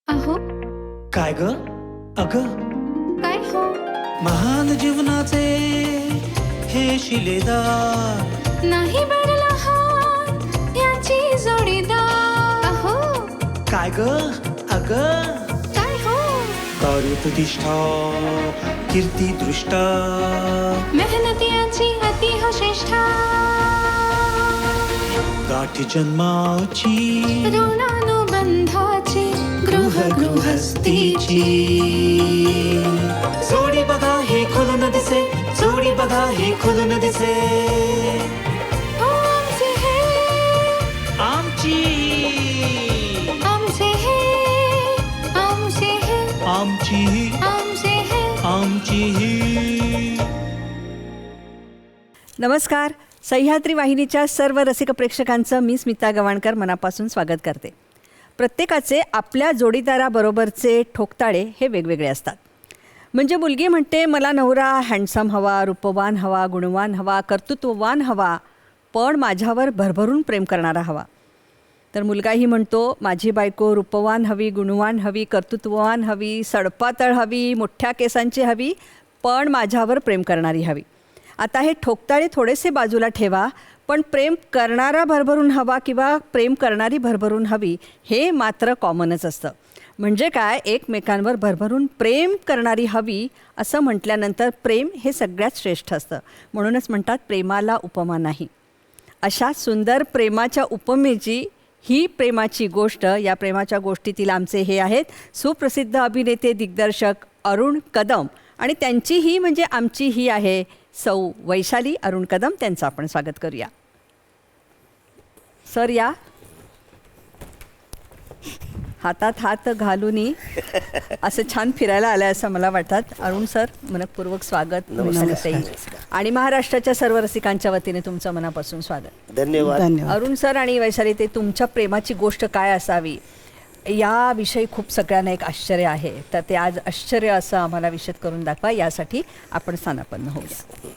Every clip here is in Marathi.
अहो काय ग अग काय हो महान जीवनाचे हे शिलेदार नाही बनला हात याची जोडीदार. अहो काय ग अग काय हो कार्यप्रतिष्ठा कीर्ती दृष्टा मेहनती याची अति हो श्रेष्ठा. गाठी जन्माची ऋणानुबंधाची गृहस्थीची जोडी बघा हे खुलून दिसे जोडी बघा हे खुलून दिसे आमचे हे आमची आमचे हे आमचे हे आमची आमचे हे आमची. नमस्कार. सह्याद्री वाहिनीच्या सर्व रसिक प्रेक्षकांचं मी स्मिता गवाणकर मनापासून स्वागत करते. प्रत्येकाचे आपल्या जोडीदाराबरोबरचे ठोकताळे हे वेगवेगळे असतात. म्हणजे मुलगी म्हणते मला नवरा हँडसम हवा, रूपवान हवा, गुणवान हवा, कर्तृत्ववान हवा, पण माझ्यावर भरभरून प्रेम करणारा हवा. तर मुलगाही म्हणतो माझी बायको रूपवान हवी, गुणवान हवी, कर्तृत्ववान हवी, सडपातळ हवी, मोठ्या केसांची हवी, पण माझ्यावर प्रेम करणारी हवी. आता हे ठोकताळे थोडेसे बाजूला ठेवा, पण प्रेम करणारा भरभरून हवा किंवा प्रेम करणारी भरभरून हवी हे मात्र कॉमनच असतं. म्हणजे काय, एकमेकांवर भरभरून प्रेम करणारी हवी असं म्हटल्यानंतर प्रेम हे सगळ्यात श्रेष्ठ असतं. म्हणूनच म्हणतात प्रेमाला उपमा नाही. अशा सुंदर प्रेमाच्या उपमेची ही प्रेमाची गोष्ट, या प्रेमाच्या गोष्टीतील आमचे हे आहेत सुप्रसिद्ध अभिनेते दिग्दर्शक अरुण कदम आणि त्यांची ही म्हणजे आमची ही आहे सौ वैशाली अरुण कदम. त्यांचं आपण स्वागत करूया. सर या. हातात हात घालूनही असं छान फिरायला आलं असं मला वाटतात. अरुण सर मनपूर्वक स्वागत. वैशालीताई आणि महाराष्ट्राच्या सर्व रसिकांच्या वतीने तुमचं मनापासून स्वागत. धन्यवाद. अरुण सर आणि वैशालीताई, तुमच्या प्रेमाची गोष्ट काय असावी याविषयी खूप सगळ्यांना एक आश्चर्य आहे. तर ते आज आश्चर्य असं आम्हाला विशद करून दाखवा, यासाठी आपण स्थानापन्न होऊया.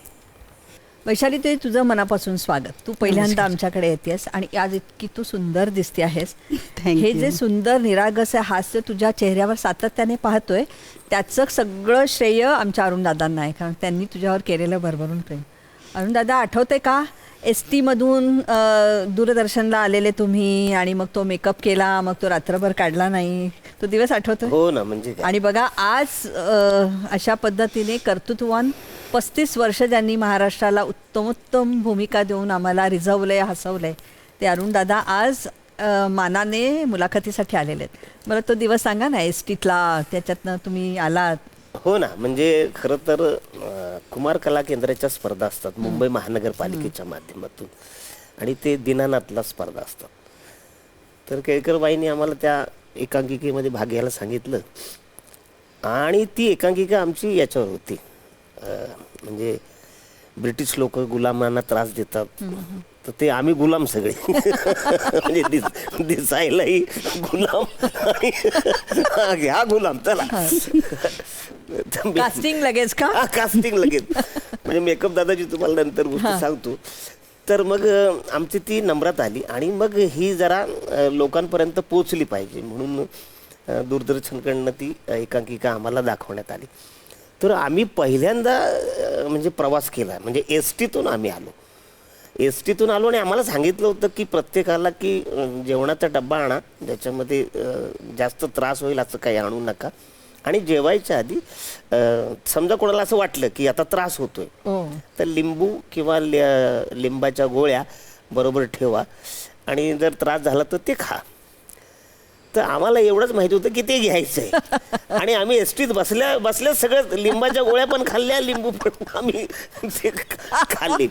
वैशाली, ते तुझं मनापासून स्वागत. तू पहिल्यांदा आमच्याकडे येतेस आणि आज इतकी तू सुंदर दिसते आहेस. हे जे सुंदर निरागस हास्य तुझ्या चेहऱ्यावर सातत्याने पाहतोय त्याचं सगळं श्रेय आमच्या अरुणदादांना आहे, कारण त्यांनी तुझ्यावर केलेलं भरभरून प्रेम. अरुणदादा, आठवते का एस टीमधून दूरदर्शनला आलेले तुम्ही आणि मग तो मेकअप केला, मग तो रात्रभर काढला नाही, तो दिवस आठवतो? हो ना. म्हणजे आणि बघा आज अशा पद्धतीने कर्तृत्ववान 35 वर्ष ज्यांनी महाराष्ट्राला उत्तमोत्तम भूमिका देऊन आम्हाला रिझवलंय, हसवलंय, ते अरुणदादा आज मानाने मुलाखतीसाठी आलेले आहेत. मला तो दिवस सांगा ना, एस टीतला, त्याच्यातनं तुम्ही आलात. हो ना. म्हणजे खरं तर कुमार कला केंद्राच्या स्पर्धा असतात मुंबई महानगरपालिकेच्या माध्यमातून, आणि ते दिनानाथला स्पर्धा असतात. तर केळकर बाईंनी आम्हाला त्या एकांकिकेमध्ये भाग घ्यायला सांगितलं, आणि ती एकांकिका आमची याच्यावर होती, म्हणजे ब्रिटिश लोक गुलामांना त्रास देतात, तर ते आम्ही गुलाम सगळे म्हणजे दिसायलाही गुलाम आणि घ्या गुलाम चला. कास्टिंग लगेच का? कास्टिंग लगेच. म्हणजे मेकअप दादाची तुम्हाला नंतर गोष्ट सांगतो. तर मग आमची ती नम्रात आली, आणि मग ही जरा लोकांपर्यंत पोचली पाहिजे म्हणून दूरदर्शनकडनं ती एकांकिका आम्हाला दाखवण्यात आली. तर आम्ही पहिल्यांदा म्हणजे प्रवास केला, म्हणजे एस टीतून आम्ही आलो. एस टीतून आलो आणि आम्हाला सांगितलं होतं की प्रत्येकाला की जेवणाचा डब्बा आणा, ज्याच्यामध्ये जास्त त्रास होईल असं काही आणू नका, आणि जेवायच्या आधी समजा कोणाला असं वाटलं की आता त्रास होतोय तर लिंबू किंवा लिंबाच्या गोळ्या बरोबर ठेवा, आणि जर त्रास झाला तर ते खा. तर आम्हाला एवढंच माहिती होतं की ते घ्यायचंय, आणि आम्ही एस टीत बसल्या सगळं लिंबाच्या गोळ्या पण खाल्ल्या, लिंबू पण आम्ही ते खाल्ले.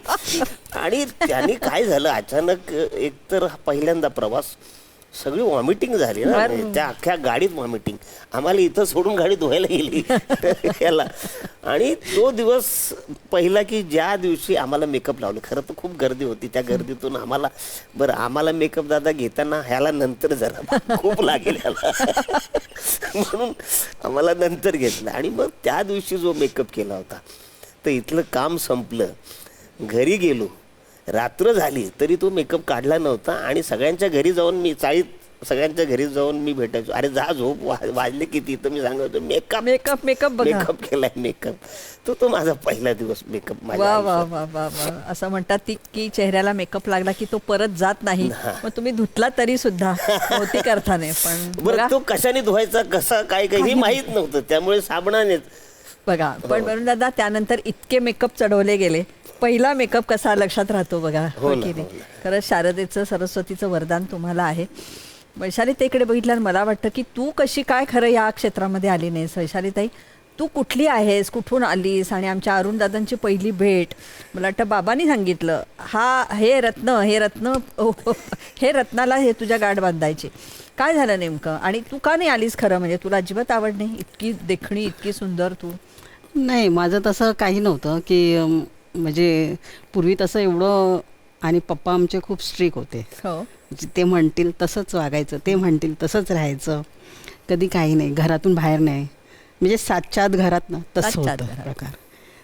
आणि त्याने काय झालं, अचानक एकतर पहिल्यांदा प्रवास सगळी व्हॉमिटिंग झाली ना, त्या अख्ख्या गाडीत व्हॉमिटिंग. आम्हाला इथं सोडून गाडी धुवायला गेली याला. आणि तो दिवस पहिला की ज्या दिवशी आम्हाला मेकअप लावलं, खरं तर खूप गर्दी होती, त्या गर्दीतून आम्हाला मेकअप दादा घेताना ह्याला नंतर जरा खूप लागेल ह्याला म्हणून आम्हाला नंतर घेतलं. आणि मग त्या दिवशी जो मेकअप केला होता तर इथलं काम संपलं, घरी गेलो, रात्र झाली तरी तो मेकअप काढला नव्हता आणि सगळ्यांच्या घरी जाऊन मी सगळ्यांच्या घरी जाऊन मी भेटायचो. अरे जा झोप, वाजले किती, तर मी सांगतो मेकअप मेकअप मेकअप बघा. मेकअप केलाय मेकअप. तो माझा पहिला दिवस मेकअप माझ्या वा आयुष्यात. वा वा वा वा. असं म्हणतात की चेहऱ्याला मेकअप लागला की तो परत जात नाही. मग तुम्ही धुतला तरी सुद्धा भौतिक अर्थाने. पण बरं बघा तो कशाने धुवायचा, कसा काय काय हे माहित नव्हतं, त्यामुळे साबणानेच. बघा पण वरुण दादा त्यानंतर इतके मेकअप चढवले गेले, पहिला मेकअप कसा लक्षात राहतो बघा. हो की नाही? खरंच शारदेचं सरस्वतीचं वरदान तुम्हाला आहे. वैशालीताईकडे बघितल्यावर मला वाटतं की तू कशी काय खरं या क्षेत्रामध्ये आली नाहीस. वैशालीताई तू कुठली आहेस, कुठून आलीस, आणि आमच्या अरुणदादांची पहिली भेट मला वाटतं बाबांनी सांगितलं, हे रत्नाला हे तुझ्या गाठ बांधायची. काय झालं नेमकं आणि तू का नाही आलीस खरं, म्हणजे तुला अजिबात आवड नाही, इतकी देखणी इतकी सुंदर तू. नाही, माझं तसं काही नव्हतं की म्हणजे पूर्वी तसं एवढं. आणि पप्पा आमचे खूप स्ट्रिक्ट होते. हो ते म्हणतील तसंच वागायचं, ते म्हणतील तसंच राहायचं, कधी काही नाही, घरातून बाहेर नाही, म्हणजे सातच्या आत घरात ना तसं होतं प्रकार.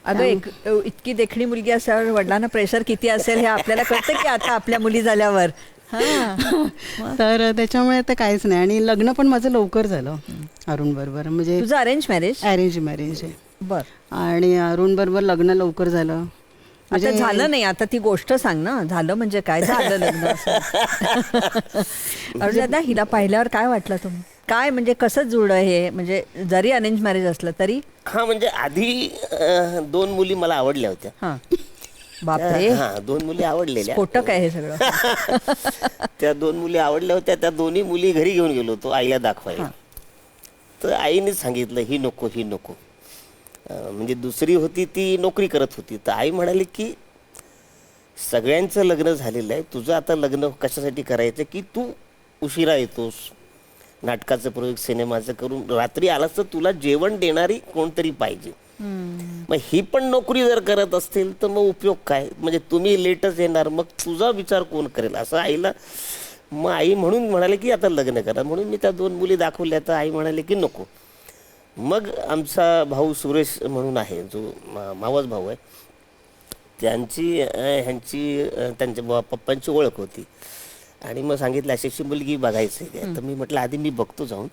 अगं इतकी देखणी मुलगी असल्यावर वडिलांना प्रेशर किती असेल हे आपल्याला कळतं की आता आपल्या मुली झाल्यावर. तर त्याच्यामुळे तर काहीच नाही. आणि लग्न पण माझं लवकर झालं अरुण बरोबर. म्हणजे तुझं अरेंज मॅरेज? अरेंज मॅरेज आहे. बरं. आणि अरुण बरोबर लग्न लवकर झालं. आता झालं नाही, आता ती गोष्ट सांग ना, झालं म्हणजे काय झालं लग्न असं. अरुण दादा हिला पाहिल्यावर काय वाटलं तुम्ही, काय म्हणजे कसं जुळलं हे, म्हणजे जरी अरेंज मॅरेज असलं तरी? हा म्हणजे आधी 2 मुली मला आवडल्या होत्या. हां बापरे. 2 मुली आवडलेल्या. स्फोटक आहे हे सगळं. त्या 2 मुली आवडल्या होत्या. त्या दोन्ही मुली घरी घेऊन गेलो होतो आईला दाखवायला. तर आईनेच सांगितलं ही नको ही नको. म्हणजे दुसरी होती ती नोकरी करत होती. तर आई म्हणाली की सगळ्यांचं लग्न झालेलं आहे, तुझं आता लग्न कशासाठी करायचं की तू उशिरा येतोस, नाटकाचं प्रयोग सिनेमाचं करून रात्री आलास तर तुला जेवण देणारी कोणतरी पाहिजे. मग ही पण नोकरी जर करत असतील तर मग उपयोग काय, म्हणजे तुम्ही लेटच येणार, मग तुझा विचार कोण करेल असं आईला. मग आई म्हणून म्हणाले की आता लग्न करा. म्हणून मी त्या 2 मुली दाखवल्या तर आई म्हणाले की नको. मग आमचा भाऊ सुरेश म्हणून आहे जो मावस भाऊ आहे, त्यांच्या पप्पांची ओळख होती. आणि मग सांगितलं अशी मुलगी बघायची काय. तर मी म्हटलं आधी मी बघतो जाऊन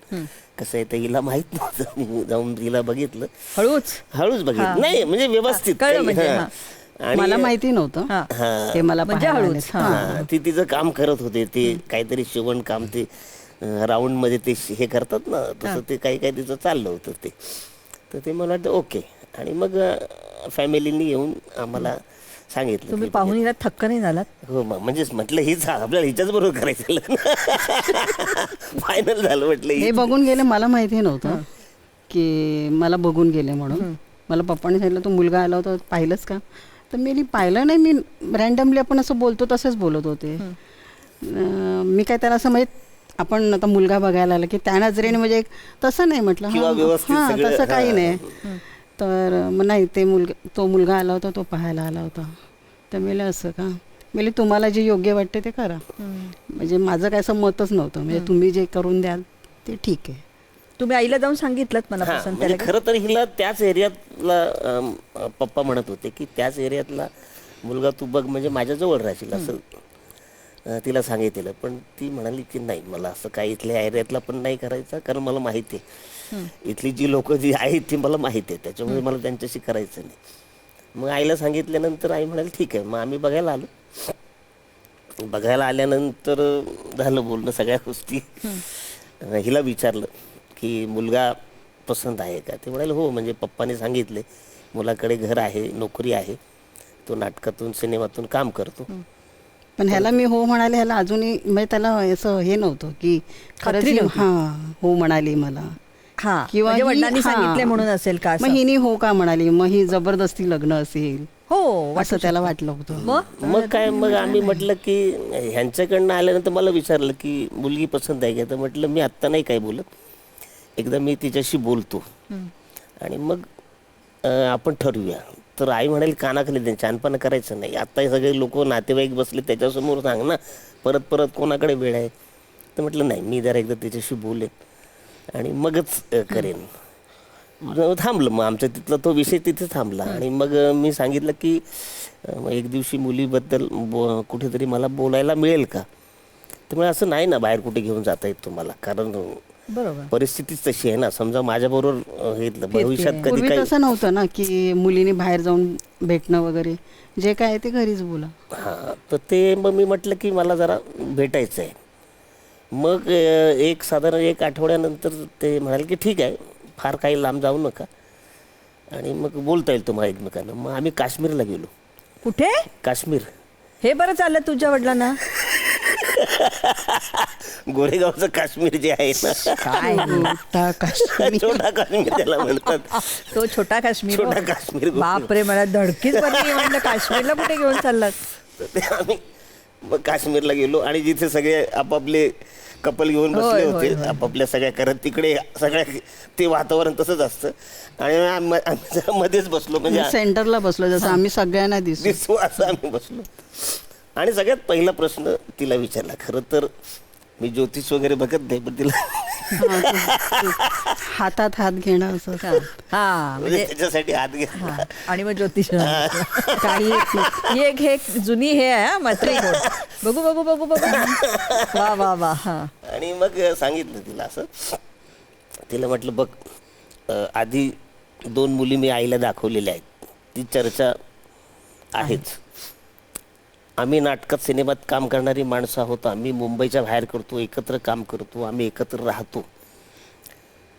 कसं आहे. तर हिला माहित नव्हतं, मी जाऊन तिला बघितलं, हळूच बघितलं, नाही म्हणजे व्यवस्थित. आणि मला माहिती नव्हतं ते मला ती तिचं काम करत होते, ते काहीतरी शिवण काम, ते राऊंड मध्ये ते हे करतात ना तसं, ते काही तिचं चाललं होतं ते. तर ते मला वाटतं ओके. आणि मग फॅमिलीनी येऊन आम्हाला सांगितलं. तुम्ही पाहून हिला थक्क नाही झालात? हो, म्हणजेच म्हटलं हीच आपल्याला हिच्याच बरोबर करायचं फायनल झालं. म्हटलं हे बघून गेले, मला माहिती नव्हतं की मला बघून गेले म्हणून. मला पप्पाने सांगितलं तो मुलगा आला होता पाहिलंच का. तर मी पाहिलं नाही, मी रँडमली आपण असं बोलतो तसंच बोलत होते. मी काय त्याला असं म्हणजे आपण आता मुलगा बघायला आला की त्या नजरेने म्हणजे तसं नाही म्हटलं. हां तसं काही नाही. तर मग नाही, तो मुलगा आला होता, तो पाहायला आला होता. तर मी असं का, मी तुम्हाला जे योग्य वाटते ते करा. म्हणजे माझं काय असं मतच नव्हतं, म्हणजे तुम्ही जे करून द्याल ते ठीक आहे. तुम्ही आईला जाऊन सांगितलं मला पसंत म्हणजे खरं तर हिला त्याच एरियातला पप्पा म्हणत होते की त्याच एरियातला मुलगा तू बघ म्हणजे माझ्याजवळ राहशील असं तिला सांगितलेलं. पण ती म्हणाली की नाही, मला असं काही इथल्या एरियातला पण नाही करायचं, कारण मला माहिती आहे इथली जी लोक जी आहेत ती मला माहिती आहे, त्याच्यामुळे मला त्यांच्याशी करायचं नाही. मग आईला सांगितल्यानंतर आई म्हणाली ठीक आहे. मग आम्ही बघायला आलो. बघायला आल्यानंतर झालं बोलणं सगळ्या गोष्टी. हिला विचारलं की मुलगा पसंत आहे का. ते म्हणाले हो, म्हणजे पप्पाने सांगितले मुलाकडे घर आहे, नोकरी आहे, तो नाटकातून सिनेमातून काम करतो. पण ह्याला मी हो म्हणाले, ह्याला अजूनही म्हणजे त्याला असं हे नव्हतं की खरंच हो म्हणाली मला, किंवा वडिलांनी सांगितले म्हणून असेल का. मग हिने हो का म्हणाली, मग ही जबरदस्ती लग्न असेल हो असं त्याला वाटलं होतं. मग काय, मग आम्ही म्हटलं की ह्यांच्याकडनं आल्यानंतर मला विचारलं की मुलगी पसंत आहे का. तर म्हटलं मी आत्ता नाही काय बोलत, एकदा मी तिच्याशी बोलतो आणि मग आपण ठरवूया. तर आई म्हणाली कानाखाली दे, छानपणा करायचं नाही, आत्ता हे सगळे लोक नातेवाईक बसले त्याच्यासमोर सांग ना, परत कोणाकडे वेळ आहे. तर म्हटलं नाही, मी जरा एकदा त्याच्याशी बोलेन आणि मगच करेन. थांबलं. मग आमच्या तिथला तो विषय तिथे थांबला. आणि मग मी सांगितलं की एक दिवशी मुलीबद्दल कुठेतरी मला बोलायला मिळेल का. त्यामुळे असं नाही ना बाहेर कुठे घेऊन जाता येत तुम्हाला, कारण बरोबर. परिस्थितीच तशी आहे ना. समजा माझ्याबरोबर हे भविष्यात कधी पूर्वी काही तसं नव्हतं ना की मुलीने बाहेर जाऊन भेटणं वगैरे, जे काय आहे ते घरीच बोला. हां, तर ते मग मी म्हटलं की मला जरा भेटायचं आहे. मग एक साधारण 1 आठवड्यानंतर ते म्हणाले की ठीक आहे, फार काही लांब जाऊ नका आणि मग बोलता येईल तुम्हाला एकमेकांना. मग आम्ही काश्मीरला गेलो. कुठे? काश्मीर. हे बरं चाललं तुझ्या वडिलांना. गोरेगावचं काश्मीर जे आहे ना, काय मोठा काश्मीर. छोटा काश्मीर त्याला म्हणतात. तो छोटा काश्मीर. छोटा काश्मीर. बापरे, मला धडकीच बरं म्हणलं काश्मीरला कुठे घेऊन चाललात. तर ते आम्ही मग काश्मीरला गेलो आणि जिथे सगळे आपापले कपल घेऊन होय, बसले होय, होते होय. आपापल्या सगळ्या करत, तिकडे सगळ्या ते वातावरण तसंच असतं. आणि आम्ही जरा मध्येच बसलो, म्हणजे सेंटरला बसलो जसं आम्ही सगळ्यांना दिसू. दिसू असं आम्ही बसलो. आणि सगळ्यात पहिला प्रश्न तिला विचारला. खरं तर मी ज्योतिष वगैरे बघत नाही, पण तिला हातात हात घेणं असं. हा म्हणजे त्याच्यासाठी हात घेतला. हा. आणि मग ज्योतिष काही येत नाही. ही एक जुनी हे आहे हा, मैत्री कोड. बघू बघू बघू बघू. वा वा वा. हा. आणि मग सांगितलं तिला असं. तिला म्हटलं बघ, आधी 2 मुली मी आईला दाखवलेल्या आहेत, ती चर्चा आहेच. आम्ही नाटकात सिनेमात काम करणारी माणसं आहोत. आम्ही मुंबईच्या बाहेर करतो, एकत्र काम करतो, आम्ही एकत्र राहतो.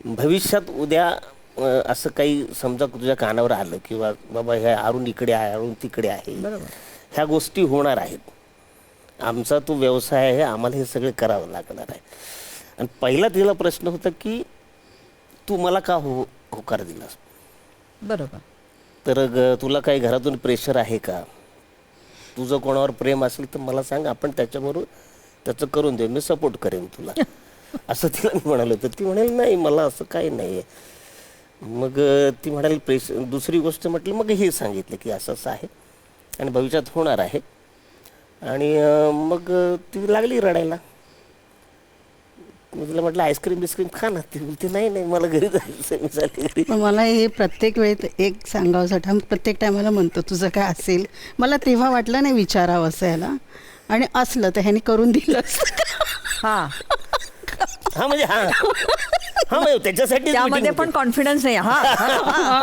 भविष्यात उद्या असं काही समजा तुझ्या कानावर आलं किंवा बाबा हे अरुण इकडे आहे, अरुण तिकडे आहे, ह्या गोष्टी होणार आहेत. आमचा तो व्यवसाय आहे, आम्हाला हे सगळं करावं लागणार आहे. आणि पहिला तिला प्रश्न होता की तू मला का होकार दिलास. बरोबर. तर तुला काही घरातून प्रेशर आहे का, तुझं कोणावर प्रेम असेल तर मला सांग, आपण त्याच्याबरोबर त्याचं करून देऊ, मी सपोर्ट करेन तुला. असं तिला मी म्हणालो. तर ती म्हणाली नाही, मला असं काही नाही आहे. मग ती म्हणाली प्रेशर. दुसरी गोष्ट म्हटलं, मग हे सांगितलं की असं असं आहे आणि भविष्यात होणार आहे. आणि मग ती लागली रडायला. मी तिला म्हटलं आईस्क्रीम बिस्क्रीम खा ना. ती बोलते नाही नाही, मला घरी जायचं, मी चालली घरी. पण मला हे प्रत्येक वेळेत एक सांगावंसाठी आम्ही प्रत्येक टायमाला म्हणतो तुझं काय असेल. मला तेव्हा वाटलं नाही विचारावं असं याला, आणि असलं तर ह्यानी करून दिलं असतं. हा. हा म्हणजे हा म्हणजे त्याच्यासाठी त्यामध्ये पण कॉन्फिडन्स नाही. हा, हा,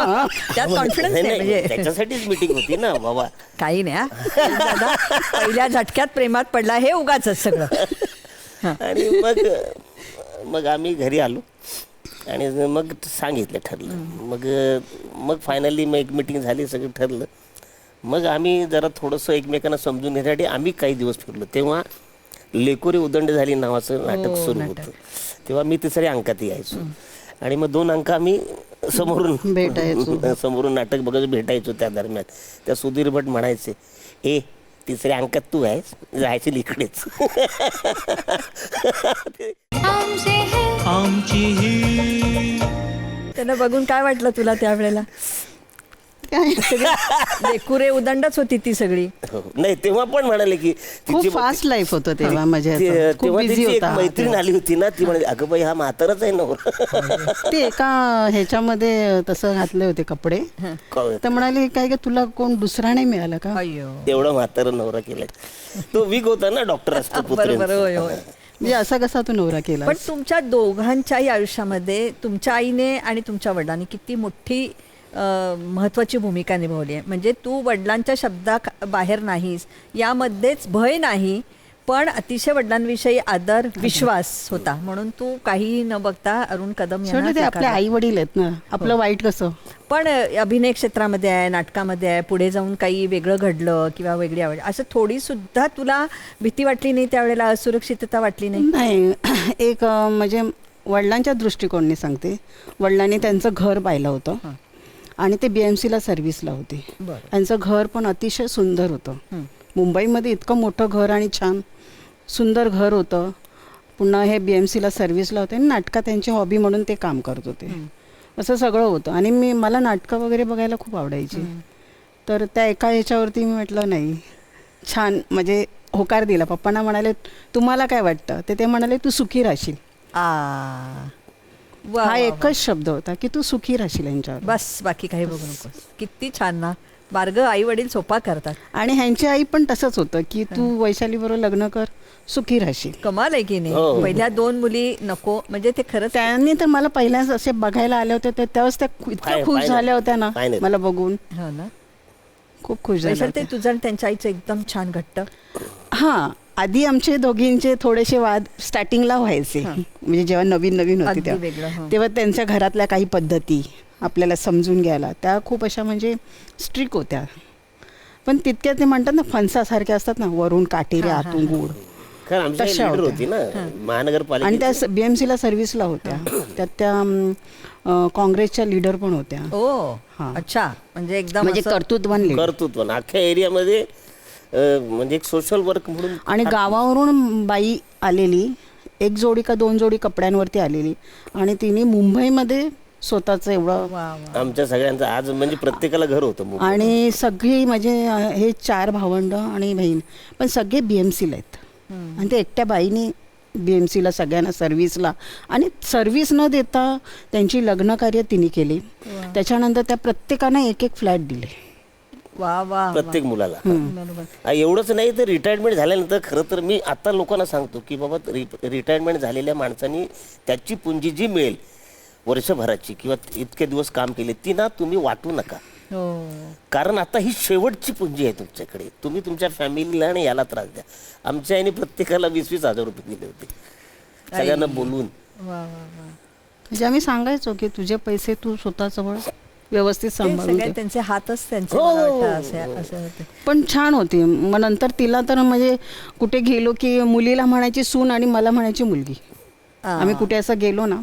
हा. त्यात कॉन्फिडन्स नाही म्हणजे त्याच्यासाठीच मीटिंग होती ना बाबा. काही नाही हा. दादा पहिल्या झटक्यात प्रेमात पडला हे उगाच सगळं. आणि मग आम्ही घरी आलो आणि मग सांगितलं, ठरलं. मग फायनली मग एक मीटिंग झाली, सगळं ठरलं. मग आम्ही जरा थोडंसं एकमेकांना समजून घेण्यासाठी आम्ही काही दिवस फिरलो. तेव्हा लेकोरी उदंड झाली नावाचं नाटक सुरू होतं. तेव्हा मी 3ऱ्या अंकात यायचो आणि मग 2 अंक आम्ही समोरून भेटायचो. समोरून नाटक बघत भेटायचो. त्या दरम्यान त्या सुधीर भट म्हणायचे, 3ऱ्या अंकात तू आहेस, जायचे इकडेच. आमचे है आमची ही त्यांना बघून काय वाटलं तुला त्यावेळेला. काय लेकुरे उदंडच होती ती सगळी. हो. नाही तेव्हा पण म्हणाले की खूप फास्ट लाईफ होतं तेव्हा माझ्या ह्याचं. खूप तेव्हा बिझी तिची एक होता मैत्रीण आली होती ना, ती म्हणाली अगं बाई हा म्हाताराच आहे ना. ते एका ह्याच्यामध्ये तसं घातले होते कपडे, तर म्हणाले काय का तुला कोण दुसरा नाही मिळाला का. अय्यो. तेवढा म्हातारा नवरा केलाय. तो वीक होता ना, डॉक्टर असतो बरोबर. होय होय. म्हणजे असा कसा तू नवरा केला. पण तुमच्या दोघांच्याही आयुष्यामध्ये तुमच्या आईने आणि तुमच्या वडिलांनी किती मोठी महत्त्वाची भूमिका निभावली आहे. म्हणजे तू वडिलांच्या शब्दा बाहेर नाहीस, यामध्येच भय नाही, पण अतिशय वडिलांविषयी आदर विश्वास होता. म्हणून तू काहीही न बघता अरुण कदम यांना शेवटी ते आपले स्वीकारलं. आई वडील आहेत ना, आपलं वाईट कसं. पण अभिनय क्षेत्रामध्ये आहे, नाटकामध्ये आहे, पुढे जाऊन काही वेगळं घडलं किंवा वेगळी आवड, असं थोडी सुद्धा तुला भीती वाटली नाही त्यावेळेला, असुरक्षितता वाटली नाही? नाही, एक म्हणजे वडिलांच्या दृष्टिकोनाने सांगते. वडिलांनी त्यांचं घर पाहिलं होतं आणि ते BMCला सर्व्हिसला होते. त्यांचं घर पण अतिशय सुंदर होतं. मुंबईमध्ये इतकं मोठं घर आणि छान सुंदर घर होतं. पुन्हा हे BMCला सर्व्हिसला होते आणि नाटकात त्यांची हॉबी म्हणून ते काम करत होते. असं सगळं होतं. आणि मला नाटकं वगैरे बघायला खूप आवडायची. तर त्या एका ह्याच्यावरती मी म्हटलं नाही, छान, म्हणजे होकार दिला. पप्पांना म्हणाले तुम्हाला काय वाटतं, ते म्हणाले तू सुखी राहशील. वा, हा वा, एकच शब्द होता की तू सुखी राहशील यांच्यावर. बस बाकी काही बघू नकोस. किती छान ना. मार्ग आई वडील सोपा करतात. आणि ह्यांची आई पण तसंच होतं की तू वैशाली बरोबर लग्न कर, सुखी राहशील. कमाल आहे की नाही. हो. पहिल्या 2 मुली नको म्हणजे ते खरंच त्यांनी तर मला पहिल्याच असे बघायला आले होते त्यावेळेस त्या इतक्या खुश Final. झाल्या होत्या ना Final. मला बघून. हो ना. खूप खुश झाल्या वैशाली, ते होत्या. तुझं आणि त्यांच्या आईचं एकदम छान घट्ट. हां, आधी आमचे दोघींचे थोडेसे वाद स्टार्टिंगला व्हायचे. म्हणजे जेव्हा नवीन नवीन होती अगदी वेगळं, तेव्हा हं. तेव्हा त्यांच्या घरातल्या काही पद्धती आपल्याला समजून घ्यायला त्या खूप अशा म्हणजे स्ट्रिक होत्या. पण तितक्या ते म्हणतात ना फणसासारख्या असतात ना, वरून काटेरी आतून गोड. कारण आमची तशा लीडर होत्या. होती ना आणि महानगरपालिका. त्या BMCला सर्व्हिसला होत्या. त्यात त्या काँग्रेसच्या लीडर पण होत्या. ओ हां. अच्छा. म्हणजे एकदम म्हणजे असं- कर्तृत्वान लीडर. कर्तृत्व अख्ख्या एरियामध्ये म्हणजे एक सोशल वर्क म्हणून आणि गावावरून बाई आलेली, 1 जोडी का 2 जोडी कपड्यांवरती आलेली आणि तिने मुंबईमध्ये स्वतःचं एवढं. वा वा. आमच्या सगळ्यांचं आज म्हणजे प्रत्येकाला घर होतं मुंबईत. आणि सगळी म्हणजे हे 4 भावंड आणि बहीण पण सगळे BMCला आहेत. आणि ते एकट्या बाईनी BMCला सगळ्यांना सर्व्हिसला, आणि सर्व्हिस न देता त्यांची लग्नकार्य तिने केली. त्याच्यानंतर त्या प्रत्येकानं 1-1 फ्लॅट दिले. वा वा. प्रत्येक मुलाला. बरोबर. एवढंच नाही तर रिटायरमेंट झाल्यानंतर खरं तर मी आता लोकांना सांगतो की बाबा रिटायरमेंट झालेल्या माणसांनी त्याची पुंजी जी मिळेल वर्षभराची किंवा इतके दिवस काम केले ती ना तुम्ही वाटू नका. हो. कारण आता ही शेवटची पुंजी आहे तुमच्याकडे. तुम्ही तुमच्या फॅमिलीला आणि याला त्रास द्या. आमच्या आईने प्रत्येकाला 20-20 हजार रुपये दिले होते सगळ्यांना बोलून. वा वा वा. म्हणजे आम्ही सांगायचो की तुझे पैसे तू स्वतःजवळ व्यवस्थित ते सांभाळून सगळे ठेव. त्यांचे हातच त्यांचे हो, मला हो, वाटतं हो, असे होते. पण छान होती. मग नंतर तिला तर म्हणजे कुठे गेलो की मुलीला म्हणायची सून आणि मला म्हणायची मुलगी. आम्ही कुठे असं गेलो ना,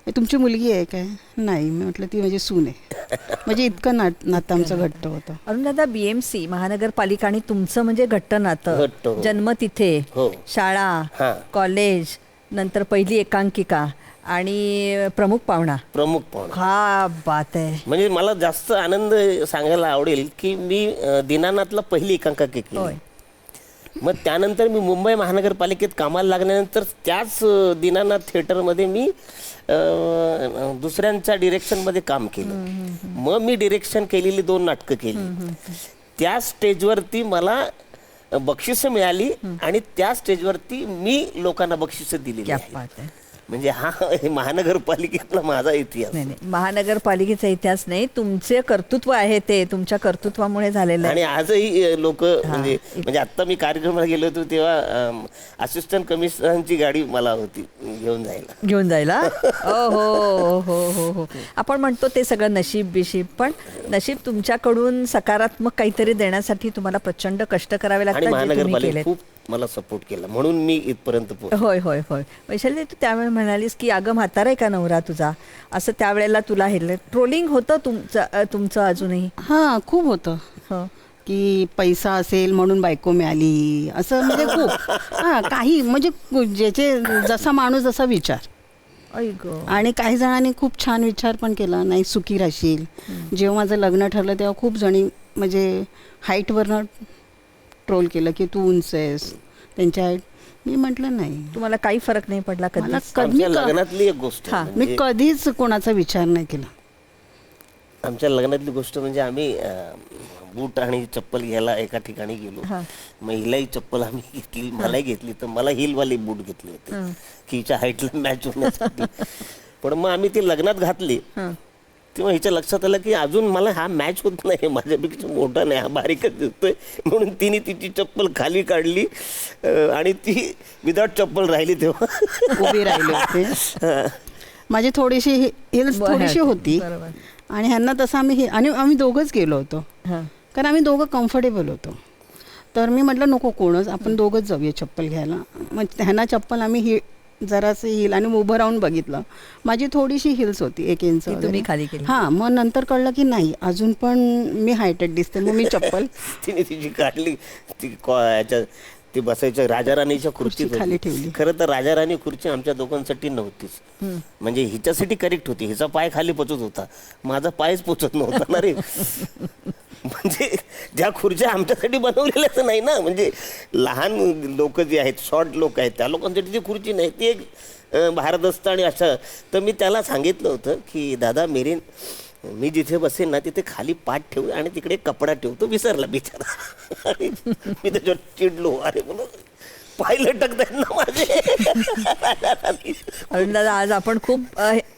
तुमची मुलगी आहे काय? नाही. मी म्हटलं ती माझी सून आहे. म्हणजे इतकं नातं आमचं घट्ट होतं. अरुण दादा, BMC महानगरपालिका आणि तुमचं म्हणजे घट्ट नातं. घट्ट, हो. जन्म तिथे, हो. शाळा, हां. कॉलेज, नंतर पहिली एकांकिका आणि प्रमुख पाहुणा. हा बात आहे. म्हणजे मला जास्त आनंद सांगायला आवडेल की मी दीनानाथला पहिली एकांकिका केली. होय. मग त्यानंतर मी मुंबई महानगरपालिकेत कामाला लागल्यानंतर त्याच दीनानाथ थिएटरमध्ये मी दुसऱ्यांच्या डिरेक्शनमध्ये काम केलं. मग मी डिरेक्शन केलेली 2 नाटकं केली. त्या स्टेजवरती मला बक्षिसं मिळाली आणि त्या स्टेजवरती मी लोकांना बक्षिसं दिलेली क्या आहेत. बात आहे. म्हणजे हा महानगरपालिकेतला माझा इतिहास. नाही नाही, महानगरपालिकेचा इतिहास नाही, तुमचे कर्तृत्व आहे ते तुमच्या कर्तृत्वामुळे झालेलं आहे. आणि आजही लोक म्हणजे आता मी कार्यक्रमाला गेलो होतो तेव्हा असिस्टंट कमिशनरची गाडी मला होती घेऊन जायला. हो हो हो हो हो. आपण म्हणतो ते सगळं नशीब बिशीब, पण नशीब तुमच्याकडून सकारात्मक काहीतरी देण्यासाठी तुम्हाला प्रचंड कष्ट करावे आणि लागतात, जे तुम्ही महानगरपालिका केलेत. खूप मला सपोर्ट केला म्हणून मी इथपर्यंत पोहोचलो. होय होय होय. वैशाली, तू त्यावेळेला म्हणालीस की अगं म्हातारा आहे का नवरा तुझा, असं त्यावेळेला तुला हे ट्रोलिंग होतं तुमचं अजूनही? हां, खूप होतं. हो. की पैसा असेल म्हणून बायको मिळाली असं, म्हणजे खूप. हां, काही म्हणजे ज्याचे जसा माणूस जसा विचार. आणि काही जणांनी खूप छान विचार पण केला, नाही सुखी राहशील. जेव्हा माझं लग्न ठरलं तेव्हा खूप जणी म्हणजे हाईटवरनं ट्रोल केलं की तू उंच आहेस, त्यांच्या हाईट. मी म्हटलं नाही, तुम्हाला काही फरक नाही पडला मला कधी? आमच्या लग्नातली एक गोष्ट मी कधीच कोणाचा विचार नाही केला. आमच्या लग्नातली गोष्ट म्हणजे आम्ही बूट आणि चप्पल घ्यायला एका ठिकाणी गेलो. मग हिलाही चप्पल आम्ही घेतली, मलाही घेतली, तर मला हिलवाले बूट घेतले होते की हिच्या हाईटला मॅच होण्यासाठी. पण मग आम्ही ती लग्नात घातली तेव्हा हिच्या लक्षात आलं की अजून मला हा मॅच होत नाही, माझ्यापेक्षा मोठा नाही, हा बारीकच दिसतोय. म्हणून तिने तिची चप्पल खाली काढली आणि ती विदाउट चप्पल राहिली तेव्हा उभी राहिले होते. माझी थोडीशी हिल्स थोडीशी होती आणि ह्यांना तसं आम्ही दोघंच गेलो होतो, कारण आम्ही दोघं कम्फर्टेबल होतो. तर मी म्हटलं नको कोणच, आपण दोघंच जाऊया चप्पल घ्यायला. मग ह्यांना चप्पल आम्ही जरासं हिल आणि उभं राहून बघितलं, माझी थोडीशी हिल्स होती 1 इंच तुम्ही खाली केली. हां, मग नंतर कळलं की नाही अजून पण मी हायटेड दिसते. मग मी चप्पल तिने तिची काढली, ती बसायच्या राजाराणीच्या खुर्चीत खाली ठेवली. खरं तर राजाराणी खुर्ची आमच्या दोघांसाठी नव्हतीच, म्हणजे हिच्यासाठी करेक्ट होती. हिचा पाय खाली पोचत होता, माझा पायच पोचत नव्हता ना रे. म्हणजे ज्या खुर्च्या आमच्यासाठी बनवलेल्याच नाही ना, म्हणजे लहान लोक जे आहेत, शॉर्ट लोक आहेत, त्या लोकांसाठी ती खुर्ची नाही, ती एक भारदस्त आणि असं. तर मी त्याला सांगितलं होतं की दादा मेरीन, मी जिथे बसेन ना तिथे खाली पाठ ठेवू आणि तिकडे कपडा ठेवतो. विसरला बिचारा. आणि मी त्याच्यावर चिडलो. अरे बोलो पाहिलं टकतायत ना माझे. अरुण दादा, आज आपण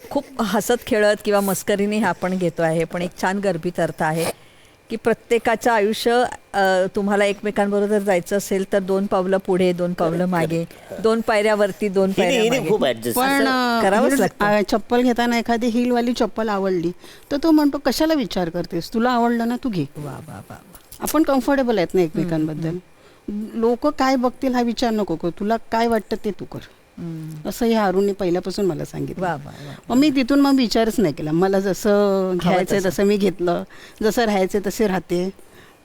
खूप हसत खेळत किंवा मस्करीने हे आपण घेतो आहे, पण एक छान गर्भित अर्थ आहे की प्रत्येकाचं आयुष्य तुम्हाला एकमेकांबरोबर जायचं असेल तर 2 पावलं पुढे, 2 पावलं मागे, 2 पायऱ्यावरती, 2 पायऱ्या हिने मागे. खूप ऍडजस्ट. पण करावंच लागतं. चप्पल घेताना एखादी हिलवाली चप्पल आवडली तर तो म्हणतो कशाला विचार करतेस, तुला आवडलं ना तू घे. वा वा वा. आपण कम्फर्टेबल आहेत ना एकमेकांबद्दल. लोक काय बघतील हा विचार नको करू, तुला काय वाटतं ते तू कर. असं ह्या अरुणने पहिल्यापासून मला सांगितलं. वा वा वा. मग मी तिथून मग विचारच नाही केला. मला जसं घ्यायचंय तसं मी घेतलं, जसं राहायचंय तसे राहते,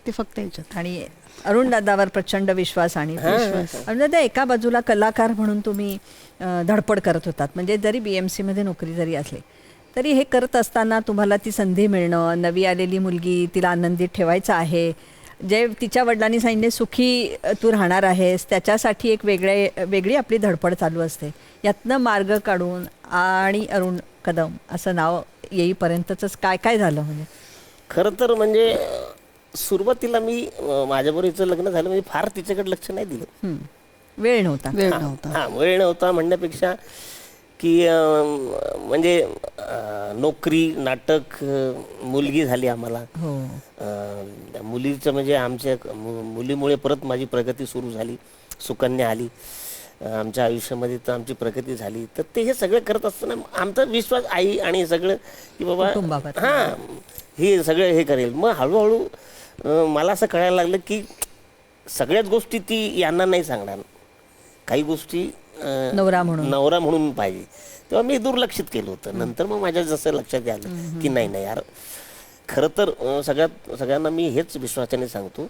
ते फक्त याच्यात. आणि अरुण दादावर प्रचंड विश्वास आणि अरुण दादा, एका बाजूला कलाकार म्हणून तुम्ही धडपड करत होतात, म्हणजे जरी BMC मध्ये नोकरी जरी असली तरी हे करत असताना तुम्हाला ती संधी मिळणं, नवी आलेली मुलगी, तिला आनंदित ठेवायचं आहे, जे तिच्या वडिलांनी सांगितले सुखी तू राहणार आहेस, त्याच्यासाठी एक वेगळी आपली धडपड चालू असते. यातनं मार्ग काढून आणि अरुण कदम असं नाव येईपर्यंतच काय काय झालं? म्हणजे खरं तर म्हणजे सुरुवातीला मी माझ्याबरोबर हिचं लग्न झालं म्हणजे फार तिच्याकडे लक्ष नाही दिलं. वेळ नव्हता. वेळ नव्हता म्हणण्यापेक्षा की म्हणजे नोकरी, नाटक, मुलगी झाली आम्हाला. त्या मुलीचं म्हणजे आमच्या मुलीमुळे परत माझी प्रगती सुरू झाली, सुकन्या आली आमच्या आयुष्यामध्ये, तर आमची प्रगती झाली. तर ते हे सगळं करत असताना आमचा विश्वास आई आणि सगळं की बाबा हां हे सगळं हे करेल. मग हळूहळू मला असं कळायला लागलं की सगळ्याच गोष्टी ती यांना नाही सांगणार, काही गोष्टी नवरा म्हणून पाहिजे. तेव्हा मी दुर्लक्षित केलं होतं. नंतर मग माझ्या जसं लक्षात आलं की नाही यार, खरं तर सगळ्यांना मी हेच विश्वासाने सांगतो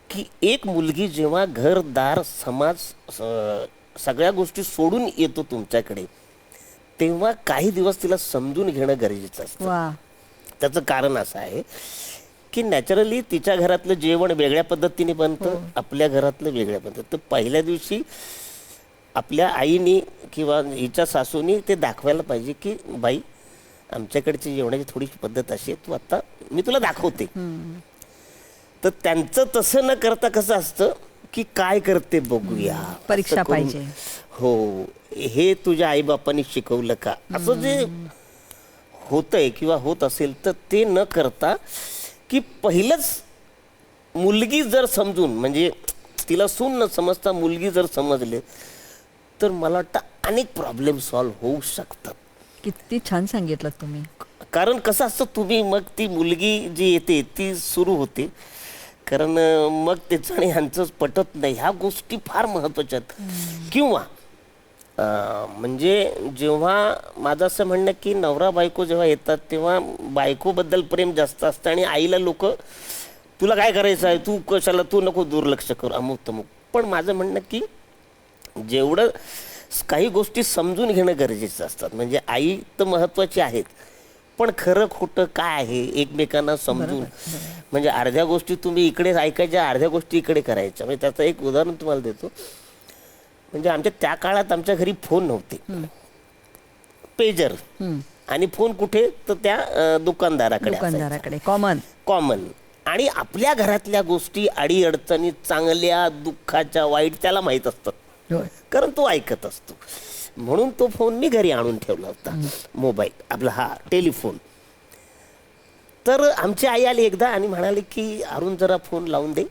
की एक मुलगी जेव्हा घरदार, समाज, सगळ्या गोष्टी सोडून येतो तुमच्याकडे, तेव्हा काही दिवस तिला समजून घेणं गरजेचं असतं. त्याचं कारण असं आहे की नॅचरली तिच्या घरातलं जेवण वेगळ्या पद्धतीने बनतं, आपल्या घरातलं वेगळ्या पद्धतीने. तर पहिल्या दिवशी आपल्या आईनी किंवा हिच्या सासूनी ते दाखवायला पाहिजे की बाई आमच्याकडची जेवणाची थोडीशी पद्धत अशी आहे, तू आता मी तुला दाखवते. तर त्यांचं तसं न करता कसं असतं की काय करते बघूया, परीक्षा पाहिजे, हो हे तुझ्या आईबापांनी शिकवलं का, असं जे होतंय किंवा होत असेल तर ते न करता की पहिलंच मुलगी जर समजून, म्हणजे तिला सून न समजता मुलगी जर समजले तर मला वाटतं अनेक प्रॉब्लेम सॉल्व्ह होऊ शकतात. किती छान सांगितलं तुम्ही. कारण कसं असतं, तुम्ही मग ती मुलगी जी येते ती सुरू होते, कारण मग त्याचं आणि ह्यांचं पटत नाही, ह्या गोष्टी फार महत्त्वाच्या आहेत. किंवा म्हणजे जेव्हा माझं असं म्हणणं की नवरा बायको जेव्हा येतात तेव्हा बायकोबद्दल प्रेम जास्त असतं आणि आईला लोक तुला काय करायचं आहे, तू कशाला, तू नको दुर्लक्ष करू, अमुक तमुक. पण माझं म्हणणं की जेवढं काही गोष्टी समजून घेणं गरजेचं असतात. म्हणजे आई तर महत्त्वाची आहेत, पण खरं खोटं काय आहे एकमेकांना समजून, म्हणजे अर्ध्या गोष्टी तुम्ही इकडे ऐकायच्या, अर्ध्या गोष्टी इकडे करायच्या. म्हणजे त्याचं एक उदाहरण तुम्हाला देतो. म्हणजे आमच्या त्या काळात आमच्या घरी फोन नव्हते, पेजर, आणि फोन कुठे तर त्या दुकानदाराकडे कॉमन. आणि आपल्या घरातल्या गोष्टी, अडी अडचणी, चांगल्या दुःखाच्या, वाईट, त्याला माहीत असतात, कारण तो ऐकत असतो. म्हणून तो फोन मी घरी आणून ठेवला होता, मोबाईल आपला टेलिफोन. तर आमची आई आली एकदा आणि म्हणाली की अरुण जरा फोन लावून दे.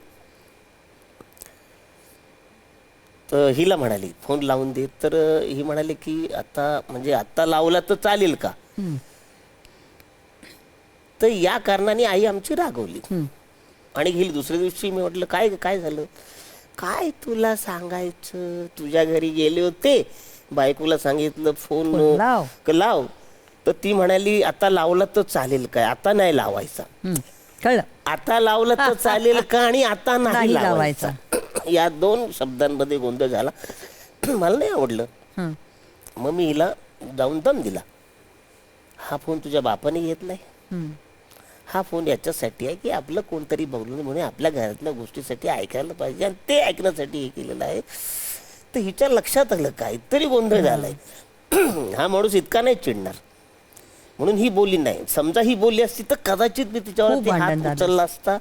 तर हिला म्हणाली फोन लावून दे. तर ही म्हणाली की आता लावला तर चालेल का. तर या कारणाने आई आमची रागवली आणि गेली. दुसऱ्या दिवशी मी म्हटलं काय झालं, काय तुला सांगायचं, तुझ्या घरी गेले होते, बायकोला सांगितलं फोन लाव. तर ती म्हणाली आता लावला तर चालेल काय, आता नाही लावायचा. कळलं, आता लावलं तर चालेल का आणि आता नाही लावायचा. या 2 शब्दांमध्ये गोंधळ झाला. मला नाही आवडलं. मग मी हिला जाऊन दम दिला. हा फोन तुझ्या बापाने घेतलाय, हा फोन याच्यासाठी आहे की आपलं कोणतरी बघलं म्हणून आपल्या घरातल्या गोष्टीसाठी ऐकायला पाहिजे आणि ते ऐकण्यासाठी हे केलेलं आहे. तर हिच्या लक्षात आलं काहीतरी गोंधळ झालाय. हा माणूस इतका नाही चिडणार म्हणून ही बोलली नाही. समजा ही बोलली असती तर कदाचित मी खूप तिच्यावरती भांडण हात झालं उचलला असता,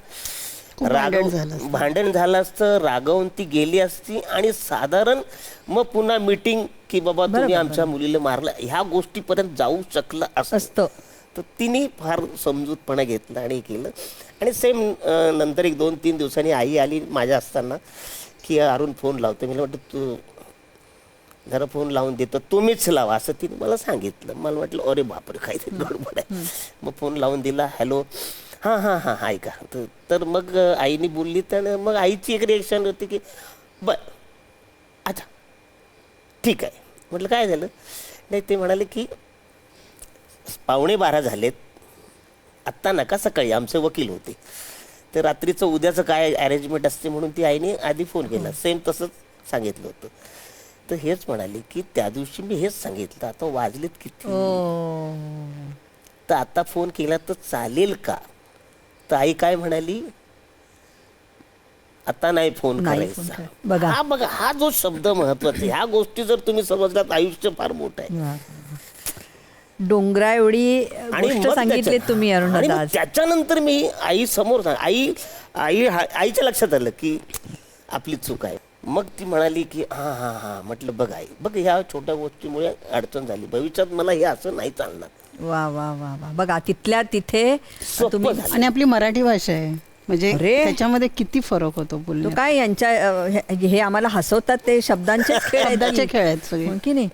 खूप भांडण झालं असतं. भांडण झालं असतं, रागावून ती गेली असती आणि साधारण मग पुन्हा मीटिंग की बाबा तुम्ही आमच्या मुलीला मारलं ह्या गोष्टीपर्यंत जाऊ शकलं असतं. तर तिने फार समजूतपणा घेतला आणि केलं. आणि सेम नंतर 1-2-3 दिवसांनी आई आली माझ्या असताना की अरुण फोन लावतो. मी म्हटलं तू जरा फोन लावून देतो, तुम्हीच लावा असं तिने मला सांगितलं. मला म्हटलं अरे बापरे काहीतरी गडबड आहे. मग फोन लावून दिला, हॅलो, हां हां हां ऐका. तर मग आईने बोलली. तर मग आईची एक रिएक्शन होती की बरं अच्छा ठीक आहे. म्हटलं काय झालं. नाही ते म्हणाले की 11:15 झालेत, आत्ता नका सकाळी, आमचे वकील होते. तर रात्रीचं उद्याचं काय अरेंजमेंट असते म्हणून ती आईने आधी फोन केला. सेम तसंच सांगितलं होतं. तर हेच म्हणाले की त्या दिवशी मी हेच सांगितलं, आता वाजलेत किती, तर आता फोन केला तर चालेल का. तर आई काय म्हणाली, आता नाही फोन करायचा. बघा. हा बघा हा जो शब्द महत्वाचा आहे. ह्या गोष्टी जर तुम्ही समजलात आयुष्य फार मोठं आहे. डोंगरा एवढी आणि गोष्ट मग सांगितली त्याच्या- तुम्ही आणि अरुणदादा मग आज. त्याच्यानंतर मी आई समोर आईच्या लक्षात आलं की आपली चूक आहे. मग ती म्हणाली की हां हां हां. म्हटलं बघ आई बघ, ह्या छोट्या गोष्टीमुळे अडचण झाली, भविष्यात मला हे असं नाही चालणार. वा वा वा वा. बघा तिथल्या तिथे सोपं तुम्ही झालं. आणि आपली मराठी भाषा आहे म्हणजे अरे. त्याच्यामध्ये किती फरक होतो तो बोलण्यात. काय यांच्या हे आम्हाला हसवतात ते शब्दांचे खेळ आहेत शब्दाचे की. खेळ आहेत सगळे. हो की नाही.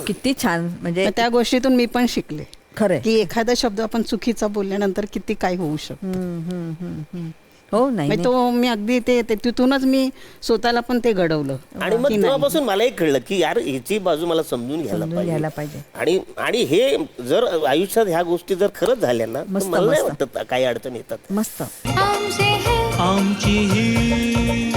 किती छान. म्हणजे मग त्या गोष्टीतून मी पण शिकले खरंय. की एखादा शब्द आपण चुकीचा बोलल्यानंतर किती काय होऊ शकतो. हो नाही म्हणजे तो मी अगदी ते तिथूनच मी स्वतःला पण ते घडवलं. आणि मग की नाही. तेव्हापासून मलाही कळलं की यार हिची बाजू मला समजून समजून घ्यायला पाहिजे. आणि हे जर आयुष्यात ह्या गोष्टी जर खरंच झाल्या ना तर मस्त, मला नाही मस्त. वाटत काही अडचण येतात. मस्त. आमचे हे आमची ही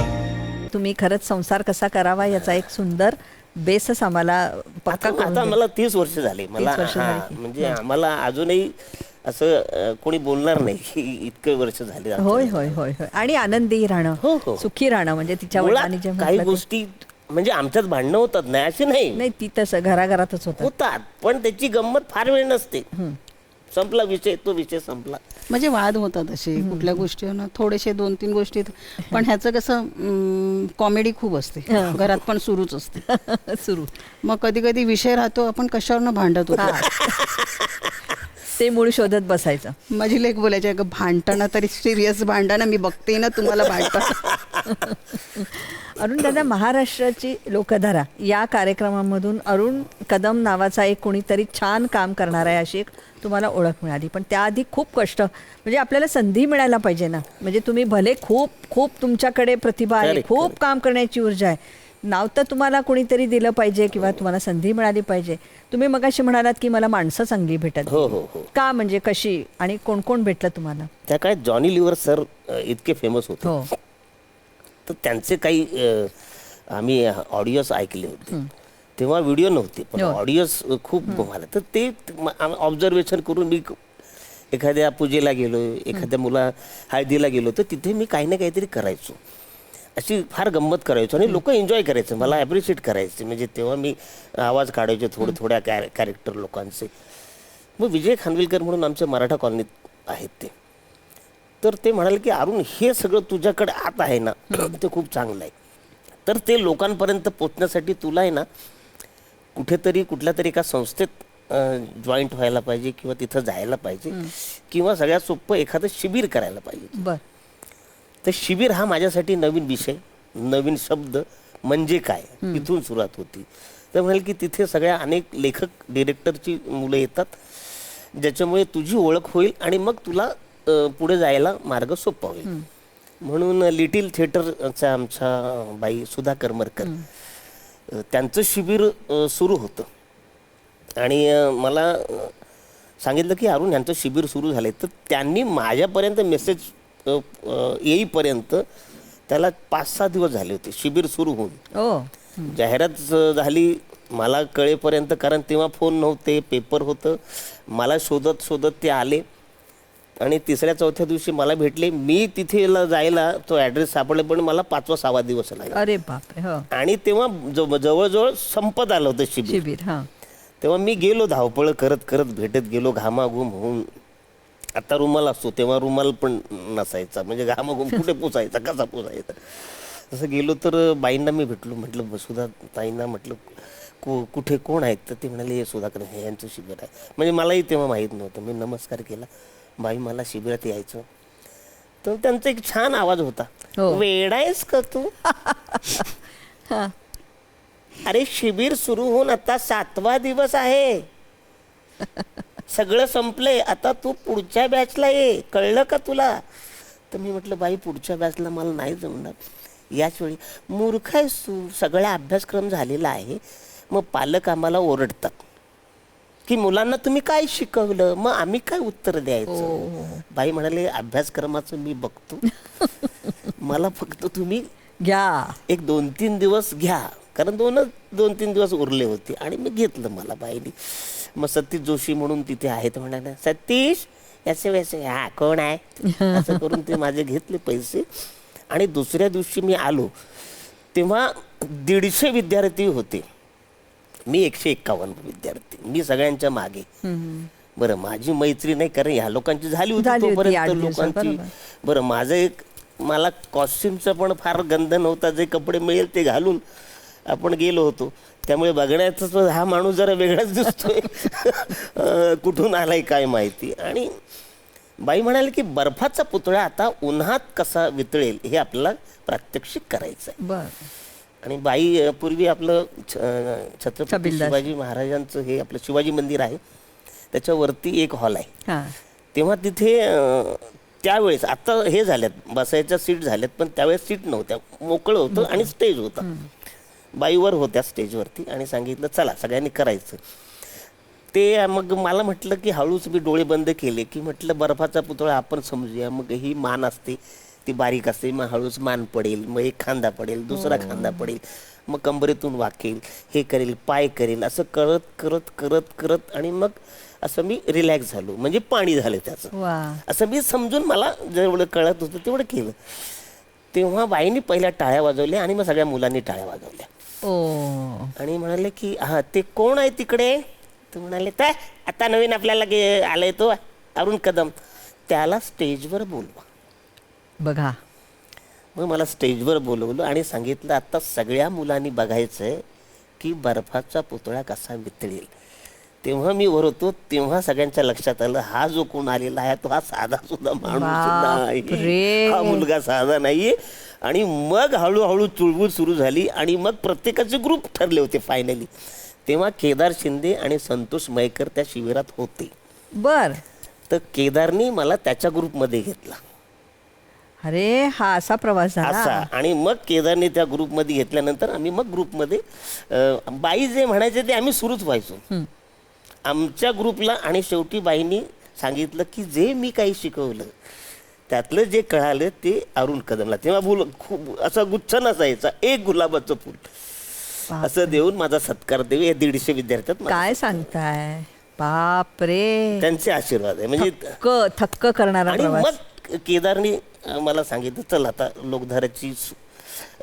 तुम्ही खरंच संसार कसा करावा याचा एक सुंदर बेसच आम्हाला पक्का करून आता दिला. मला 30 वर्ष झाली. मला 30 वर्ष हा, झाली. म्हणजे आम्हाला अजूनही असं कोणी बोलणार नाही की इतके वर्ष झाले. होय होय होय होय. आणि आनंदी राहणं, हो, हो. सुखी राहणं म्हणजे तिच्या मुळात वडिलांनी जे काही म्हटलं ते- गोष्टी म्हणजे आमच्यात भांडणं होतात नाही अशी नाही, नाही ती तसं घराघरातच होतं. होतात पण त्याची गंमत फार वेळ नसते. संपला विषय, तो विषय संपला. म्हणजे वाद होतात असे कुठल्या गोष्टीवर थोडेसे 2-3 गोष्टी. पण ह्याचं कसं कॉमेडी खूप असते घरात पण सुरूच असते. सुरू मग कधी कधी विषय राहतो आपण कशावरनं भांडत होतो. ते मूळ शोधत बसायचं. माझी लेक बोलायची अगं भांडताना तरी सिरियस भांडणं मी बघते ना तुम्हाला भांडताना. अरुण दादा, महाराष्ट्राची लोकधारा या कार्यक्रमामधून अरुण कदम नावाचा एक कोणीतरी छान काम करणार आहे अशी एक तुम्हाला ओळख मिळाली. पण त्याआधी खूप कष्ट, म्हणजे आपल्याला संधी मिळायला पाहिजे ना. म्हणजे तुम्ही भले खूप तुमच्याकडे प्रतिभा आहे, Correct, खूप काम करण्याची ऊर्जा आहे, नाव तर तुम्हाला कोणीतरी दिलं पाहिजे किंवा तुम्हाला संधी मिळाली पाहिजे. तुम्ही मगाशी म्हणालात की मला माणसं चांगली भेटत. हो हो हो. का म्हणजे कशी आणि कोण कोण भेटलं तुम्हाला? त्या काळात जॉनी लिव्हर सर इतके फेमस होते. हो. तर त्यांचे काही आम्ही ऑडिओज ऐकले होते. तेव्हा व्हिडिओ नव्हते पण हो. ऑडिओज खूप मला. तर ते ऑब्झर्वेशन करून मी एखाद्या पूजेला गेलो, एखाद्या मुला हळदीला गेलो तर तिथे मी काही ना काहीतरी करायचो. अशी फार गंमत करायचो आणि लोक एन्जॉय करायचं, मला ॲप्रिशिएट करायचे. म्हणजे तेव्हा मी आवाज काढायचे थोड्या कॅरेक्टर लोकांचे. मग विजय खानविलकर म्हणून आमच्या मराठा कॉलनीत आहेत ते. तर ते म्हणाले की अरुण हे सगळं तुझ्याकडे आत आहे ना ते खूप चांगलं आहे. तर ते लोकांपर्यंत पोचण्यासाठी तुला आहे ना कुठेतरी कुठल्या तरी एका संस्थेत जॉईंट व्हायला पाहिजे किंवा तिथं जायला पाहिजे किंवा सगळ्यात सोपं एखादं शिबिर करायला पाहिजे. बर. तर शिबिर हा माझ्यासाठी नवीन विषय, नवीन शब्द म्हणजे काय इथून सुरुवात होती. तर म्हणाल की तिथे सगळ्या अनेक लेखक डिरेक्टरची मुलं येतात ज्याच्यामुळे तुझी ओळख होईल आणि मग तुला पुढे जायला मार्ग सोपा होईल. म्हणून लिटिल थिएटरचा आमच्या बाई सुधा करमरकर त्यांचं शिबिर सुरू होतं आणि मला सांगितलं की अरुण यांचं शिबिर सुरू झालं. तर त्यांनी माझ्यापर्यंत मेसेज येईपर्यंत त्याला 5-6 दिवस झाले होते शिबिर सुरू होऊन. ओ. जाहिरात झाली मला कळेपर्यंत, कारण तेव्हा फोन नव्हते, पेपर होतं. मला शोधत ते आले आणि 3-4थ्या दिवशी मला भेटले. मी तिथे जायला तो ॲड्रेस सापडला, पण मला 5वा-6वा दिवस लागला. अरे बापरे. हो. आणि तेव्हा जवळजवळ संपत आलं होतं शिबिर. शिबिर. हा. तेव्हा मी गेलो धावपळ करत करत, भेटत गेलो घामाघूम होऊन. आता रुमाल असतो, तेव्हा रुमाल पण नसायचा, म्हणजे घामाघूम कुठे पुसायचा, कसा पुसायचा. तसं गेलो तर बाईंना मी भेटलो. म्हटलं वसुधा ताईंना म्हटलं कुठे कोण आहेत? तर ते म्हणाले सुधाकर हे यांचं शिबिर आहे. म्हणजे मलाही तेव्हा माहीत नव्हतं. मी नमस्कार केला. बाई मला शिबिरात यायचं. तर त्यांचा एक छान आवाज होता. हो. वेडा आहेस का तू? अरे शिबिर सुरू होऊन आता 7वा दिवस आहे, सगळं संपलंय, आता तू पुढच्या बॅचला ये, कळलं का तुला? तर मी म्हटलं बाई पुढच्या बॅचला मला नाही जमणार. याच वेळी मूर्ख आहेस तू, सगळा अभ्यासक्रम झालेला आहे. मग पालक आम्हाला ओरडतात की मुलांना तुम्ही काय शिकवलं, मग आम्ही काय उत्तर द्यायचं. बाई म्हणाले अभ्यासक्रमाचं मी बघतो, मला फक्त तुम्ही घ्या, एक 2-3 दिवस घ्या. कारण 2-3 दिवस उरले होते आणि मी घेतलं. मला बाईनी मग सतीश जोशी म्हणून तिथे आहेत, म्हणाले सतीश याचे वैसे हा कोण आहे असं करून ते माझे घेतले पैसे. आणि दुसऱ्या दिवशी मी आलो तेव्हा 150 विद्यार्थी होते, मी 151 विद्यार्थी, मी सगळ्यांच्या मागे. बरं माझी मैत्री नाही, कारण ह्या लोकांची झाली होती तोपर्यंत लोकांची. बरं माझं मला कॉस्ट्युमचा पण फार गंध नव्हता, जे कपडे मिळेल ते घालून आपण गेलो होतो. त्यामुळे बघण्याचा हा माणूस जरा वेगळाच दिसतोय, कुठून आलाय काय माहिती. आणि बाई म्हणाले की बर्फाचा पुतळा आता उन्हात कसा वितळेल हे आपल्याला प्रात्यक्षिक करायचं आहे. बर. आणि बाई पूर्वी आपलं छत्रपती शिवाजी महाराजांचं हे आपलं शिवाजी मंदिर आहे, त्याच्यावरती एक हॉल आहे. तेव्हा तिथे त्यावेळेस आता हे झाल्यात बसायच्या सीट झाल्यात, पण त्यावेळेस सीट नव्हत्या, मोकळं होतं आणि स्टेज होता. बाईवर होत्या स्टेजवरती आणि सांगितलं चला सगळ्यांनी करायचं ते. मग मला म्हटलं की हळूच मी डोळे बंद केले की म्हटलं बर्फाचा पुतळा आपण समजूया. मग ही मान असते ती बारीक असते, मग हळूच मान पडेल, मग एक खांदा पडेल, दुसरा खांदा पडेल, मग कंबरेतून वाकेल, हे करेल, पाय करेल, असं करत करत करत करत आणि मग असं मी रिलॅक्स झालो, म्हणजे पाणी झालं त्याचं. असं मी समजून मला जेवढं कळत होतं तेवढं केलं. तेव्हा बाईंनी पहिल्या टाळ्या वाजवल्या आणि मग सगळ्या मुलांनी टाळ्या वाजवल्या. आणि म्हणाले की हा ते कोण आहे तिकडे? तर म्हणाले काय आता नवीन आपल्याला आलाय तो अरुण कदम, त्याला स्टेजवर बोलवा. बघा. मग मला स्टेजवर बोलवलं आणि सांगितलं आता सगळ्या मुलांनी बघायचंय की बर्फाचा पुतळा कसा वितळेल. तेव्हा मी वर होतो, तेव्हा सगळ्यांच्या लक्षात आलं हा जो कोण आलेला आहे तो हा साधा सुद्धा माणूस नाही, हा मुलगा साधा नाहीये. आणि मग हळूहळू चुळबुळ सुरू झाली आणि मग प्रत्येकाचे ग्रुप ठरले होते फायनली. तेव्हा केदार शिंदे आणि संतोष मयेकर त्या शिबिरात होते. बर. तर केदारनी मला त्याच्या ग्रुपमध्ये घेतला. अरे हा असा प्रवास झाला असा. आणि मग केदारने त्या ग्रुपमध्ये घेतल्यानंतर आम्ही मग ग्रुपमध्ये बाई जे म्हणायचे ते आम्ही सुरूच व्हायचो आमच्या ग्रुपला. आणि शेवटी बाईंनी सांगितलं की जे मी काही शिकवलं त्यातलं जे कळालं ते अरुण कदमला. तेव्हा खूप असा गुच्छ नसायचा, एक गुलाबाचं फूल असं देऊन माझा सत्कार देऊ या 150 विद्यार्थ्यात. काय सांगताय, बाप रे, त्यांचे आशीर्वाद आहे. म्हणजे थक्क करणारा. आणि मग केदारनी मला सांगितलं चल आता लोकधाराची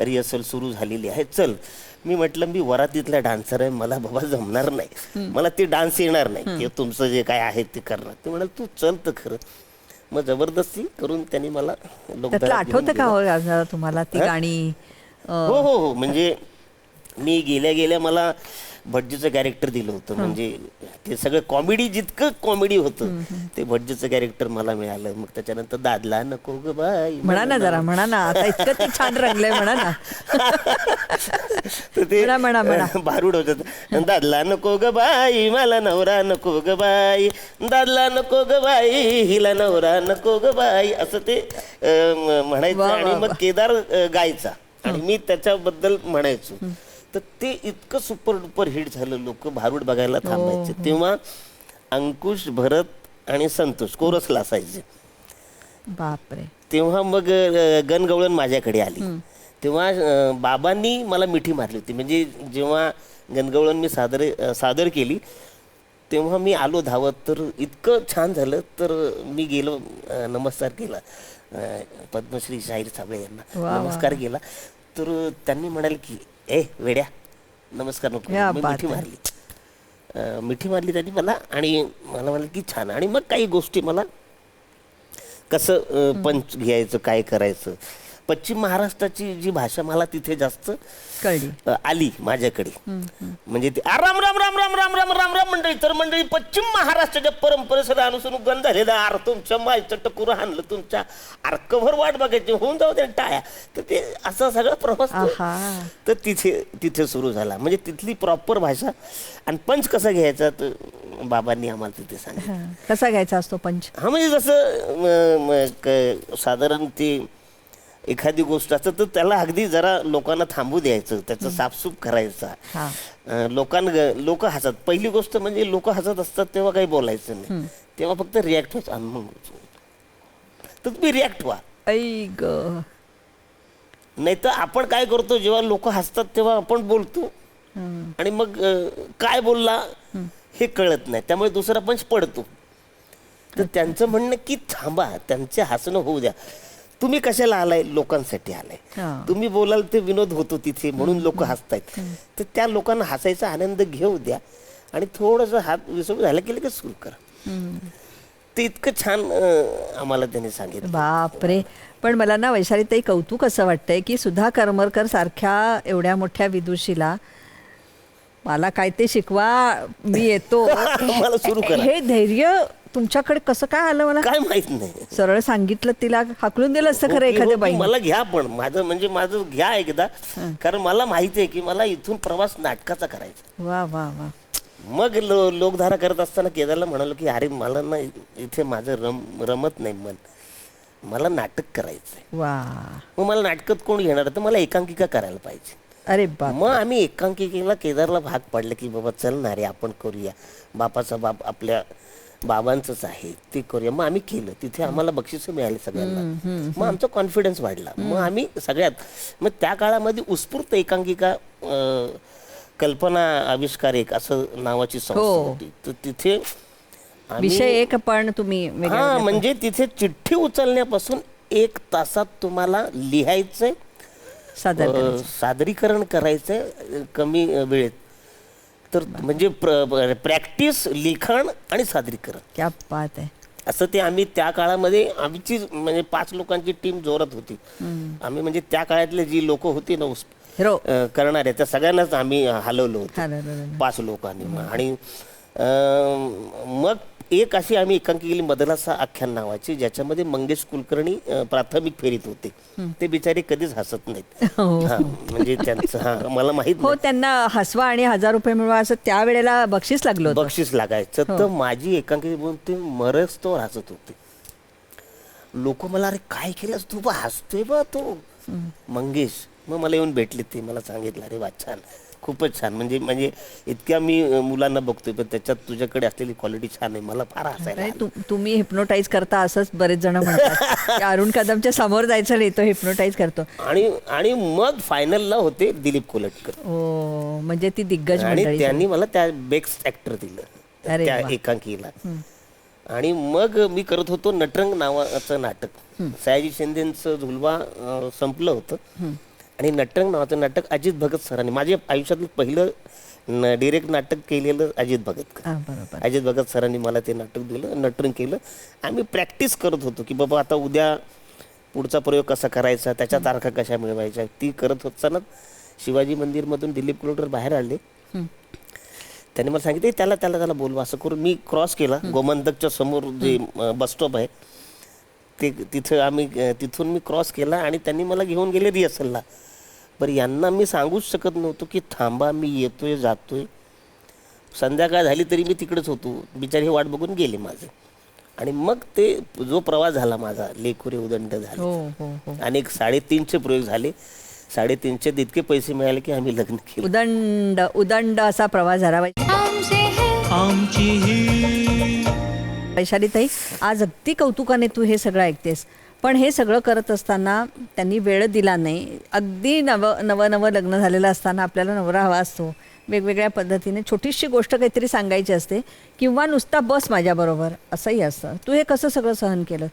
रिहर्सल सुरू झालेली आहे, चल. मी म्हटलं मी वरातीतला डान्सर आहे, मला बाबा जमणार नाही, मला ते डान्स येणार नाही, किंवा तुमचं जे काय आहे ते करणार. ते म्हणाल तू चल तर खरं. मग जबरदस्ती करून त्यांनी मला लोकधारा आठवतं का तुम्हाला ती गाणी? हो हो हो. म्हणजे मी गेल्या गेल्या मला भटजीचं कॅरेक्टर दिलं होतं. म्हणजे ते सगळं कॉमेडी, जितकं कॉमेडी होतं ते भटजीचं कॅरेक्टर मला मिळालं. मग त्याच्यानंतर दादला नको ग बाई म्हणा ना जरा, म्हणा ना, आता इतकं ते छान रंगलंय, म्हणा ना. तर ते भारूड होत. दादला नको ग बाई मला नवरा नको ग बाई, दादला नको ग बाई हिला नवरा नको ग बाई, असं ते म्हणायचं. आणि मग केदार गायचा आणि मी त्याच्याबद्दल म्हणायचो. तर ते इतकं सुपर डुपर हिट झालं, लोक भारूड बघायला थांबायचे. तेव्हा अंकुश, भरत आणि संतोष कोरसला असायचे. बापरे. तेव्हा मग गणगवळण माझ्याकडे आली. तेव्हा बाबांनी मला मिठी मारली होती. म्हणजे जेव्हा गणगवळण मी सादर केली तेव्हा मी आलो धावत, तर इतकं छान झालं. तर मी गेलो, नमस्कार केला पद्मश्री शाहीर साबळे यांना, वा, वा. नमस्कार केला. तर त्यांनी म्हणाले की ए वेड्या नमस्कार नको. क्या मी बात मिठी आहे. मारली, मिठी मारली त्यांनी मला, आणि मला म्हणाले की छान. आणि मग काही गोष्टी मला कसं पंच घ्यायचं, काय करायचं, पश्चिम महाराष्ट्राची जी भाषा मला तिथे जास्त कळली. आली माझ्याकडे. म्हणजे ती राम राम राम राम राम राम राम राम मंडळी. तर मंडळी पश्चिम महाराष्ट्राच्या परंपरेसह अनुसरून गंध झालेला आर तुमच्या मायचं टकुर हाणलं तुमच्या अर्कभर वाट बघायची, होऊन जाऊ त्या टाळ्या. तर ते असा सगळा प्रवास आहा. तर तिथे सुरू झाला. म्हणजे तिथली प्रॉपर भाषा. आणि पंच कसा घ्यायचा तर बाबांनी आम्हाला तिथे सांगितलं. कसा घ्यायचा असतो पंच? हा म्हणजे जसं साधारण ते एखादी गोष्ट असतं तर त्याला अगदी जरा लोकांना थांबू द्यायचं, त्याचं साफसूफ करायचा. लोक हसत, पहिली गोष्ट म्हणजे लोक हसत असतात तेव्हा काही बोलायचं नाही, तेव्हा फक्त रिॲक्ट व्हायचं. तर तुम्ही रिॲक्ट व्हा. ऐ ग. नाही तर आपण काय करतो, जेव्हा लोक हसतात तेव्हा आपण बोलतो आणि मग काय बोलला हे कळत नाही, त्यामुळे दुसरा पंच पडतो. तर त्यांचं म्हणणं की थांबा, त्यांचे हसणं होऊ द्या. तुम्ही कशाला आलाय? लोकांसाठी आलाय. तुम्ही बोलाल ते विनोद होतो तिथे, म्हणून लोक हसतायत. तर त्या लोकांना हसायचा आनंद घेऊ द्या आणि थोडस हात विसरून झालं की लगेच सुरू करा. ते इतकं छान आम्हाला त्यांनी सांगितलं. बापरे. पण मला ना वैशालीताई कौतुक असं वाटतंय की सुधा करमरकर सारख्या एवढ्या मोठ्या विदुषीला मला काय ते शिकवा, मी येतो, मला सुरू करा. हे धैर्य तुमच्याकडे कसं काय आलं मला काय माहित नाही. सरळ सांगितलं, तिला हाकलून दिलं असतं खरं एखाद्या बाई. मला घ्या, पण माझं घ्या एकदा, कारण मला माहिती आहे की मला इथून प्रवास नाटकाचा करायचा. वा वा वा. मग लोकधारा करत असताना केदारला म्हणालो की अरे मला ना इथे माझं रमत नाही मन, मला नाटक करायचंय. वा. मग मला नाटकात कोण घेणार, तर मला एकांकिका करायला पाहिजे. अरे बाप. मग आम्ही एकांकिकेला केदारला भाग पाडलं की बाबा चल ना रे आपण करूया, बापाचा बाप आपल्या बाबांचंच आहे ते करूया. मग आम्ही केलं, तिथे आम्हाला बक्षिसं मिळाली सगळ्यांना. मग आमचा कॉन्फिडन्स वाढला. मग आम्ही सगळ्यात, मग त्या काळामध्ये उत्स्फूर्त एकांकिका कल्पना आविष्कार एक असं नावाची संस्था होती. तर तिथे विषय एक, पण तुम्ही म्हणजे तिथे चिठ्ठी उचलण्यापासून 1 तासात तुम्हाला लिहायचंय, सादरीकरण करायचंय कमी वेळेत. तर म्हणजे प्रॅक्टिस, लिखाण आणि सादरीकरण. क्या बात आहे. असं ते आम्ही त्या काळामध्ये आमची म्हणजे 5 लोकांची टीम जोरात होती. आम्ही म्हणजे त्या काळातले जी लोक होती ना करणारे, त्या सगळ्यांनाच आम्ही हलवलं होतं 5 लोकांनी. आणि मग एक अशी आम्ही एकांकिका केली मदलासा आख्यान नावाची, ज्याच्यामध्ये मंगेश कुलकर्णी प्राथमिक फेरीत होते. ते बिचारे कधीच हसत नाहीत. म्हणजे त्यांचं मला माहित हो, त्यांना हसवा आणि 1000 रुपये मिळवा असं त्यावेळेला बक्षीस लागलं होतं. बक्षीस लागायचं. तर माझी एकांकिका बघून ते मरच तो हसत होते. लोक मला अरे काय केलंस तू, बा हसतोय बा तो मंगेश. मग मला येऊन भेटले, ते मला सांगितलं अरे वा छान, खूपच छान. म्हणजे इतक्या मी मुलांना बघतोय पण त्याच्यात तुझ्याकडे असलेली क्वालिटी छान आहे, मला फार हसायला. तुम्ही हिप्नोटाईज करता असंच बरेच जण म्हणतात. अरुण कदमच्या समोर जायचं नाही, तो हिप्नोटाईज करतो. आणि मग फायनलला होते दिलीप कोलटकर. हो, म्हणजे ती दिग्गज आणि मंडळी. त्यांनी मला त्या बेस्ट ऍक्टर दिलं त्या एकांकिकेला. आणि मग मी करत होतो नटरंग नावाचं नाटक. सयाजी शिंदेचं झुलवा संपलं होतं आणि नटरंग नावाचं नाटक अजित भगत सरांनी, माझ्या आयुष्यातलं पहिलं डिरेक्ट नाटक केलेलं अजित भगत. अजित भगत सरांनी मला ते नाटक दिलं, नटरंग केलं. आम्ही प्रॅक्टिस करत होतो की बाबा आता उद्या पुढचा प्रयोग कसा करायचा, त्याच्या तारखा कशा मिळवायच्या. ती करत असताना शिवाजी मंदिरमधून दिलीप कोलटकर बाहेर आले. त्यांनी मला सांगितलं त्याला बोलवा. असं करून मी क्रॉस केला, गोमंतकच्या समोर जे बस स्टॉप आहे तिथून मी क्रॉस केला आणि त्यांनी मला घेऊन गेले रिहर्सलला. बरं, यांना मी सांगूच शकत नव्हतो की थांबा मी येतोय जातोय. संध्याकाळ झाली तरी मी तिकडेच होतो. बिचारे हे वाट बघून गेले माझे. आणि मग ते जो प्रवास झाला माझा, लेखुरे उदंड झाले आणि 350चे प्रयोग झाले. 350 इतके पैसे मिळाले की आम्ही लग्न केलं. उदंड असा प्रवास झाला. वैशालीताई, आज अगदी कौतुकाने तू हे सगळं ऐकतेस, पण हे सगळं करत असताना त्यांनी वेळ दिला नाही. अगदी नवं लग्न झालेलं असताना आपल्याला नवरा हवा असतो, वेगवेगळ्या पद्धतीने छोटीशी गोष्ट काहीतरी सांगायची असते किंवा नुसता बस माझ्याबरोबर असंही असतं. तू हे कसं सगळं सहन केलं?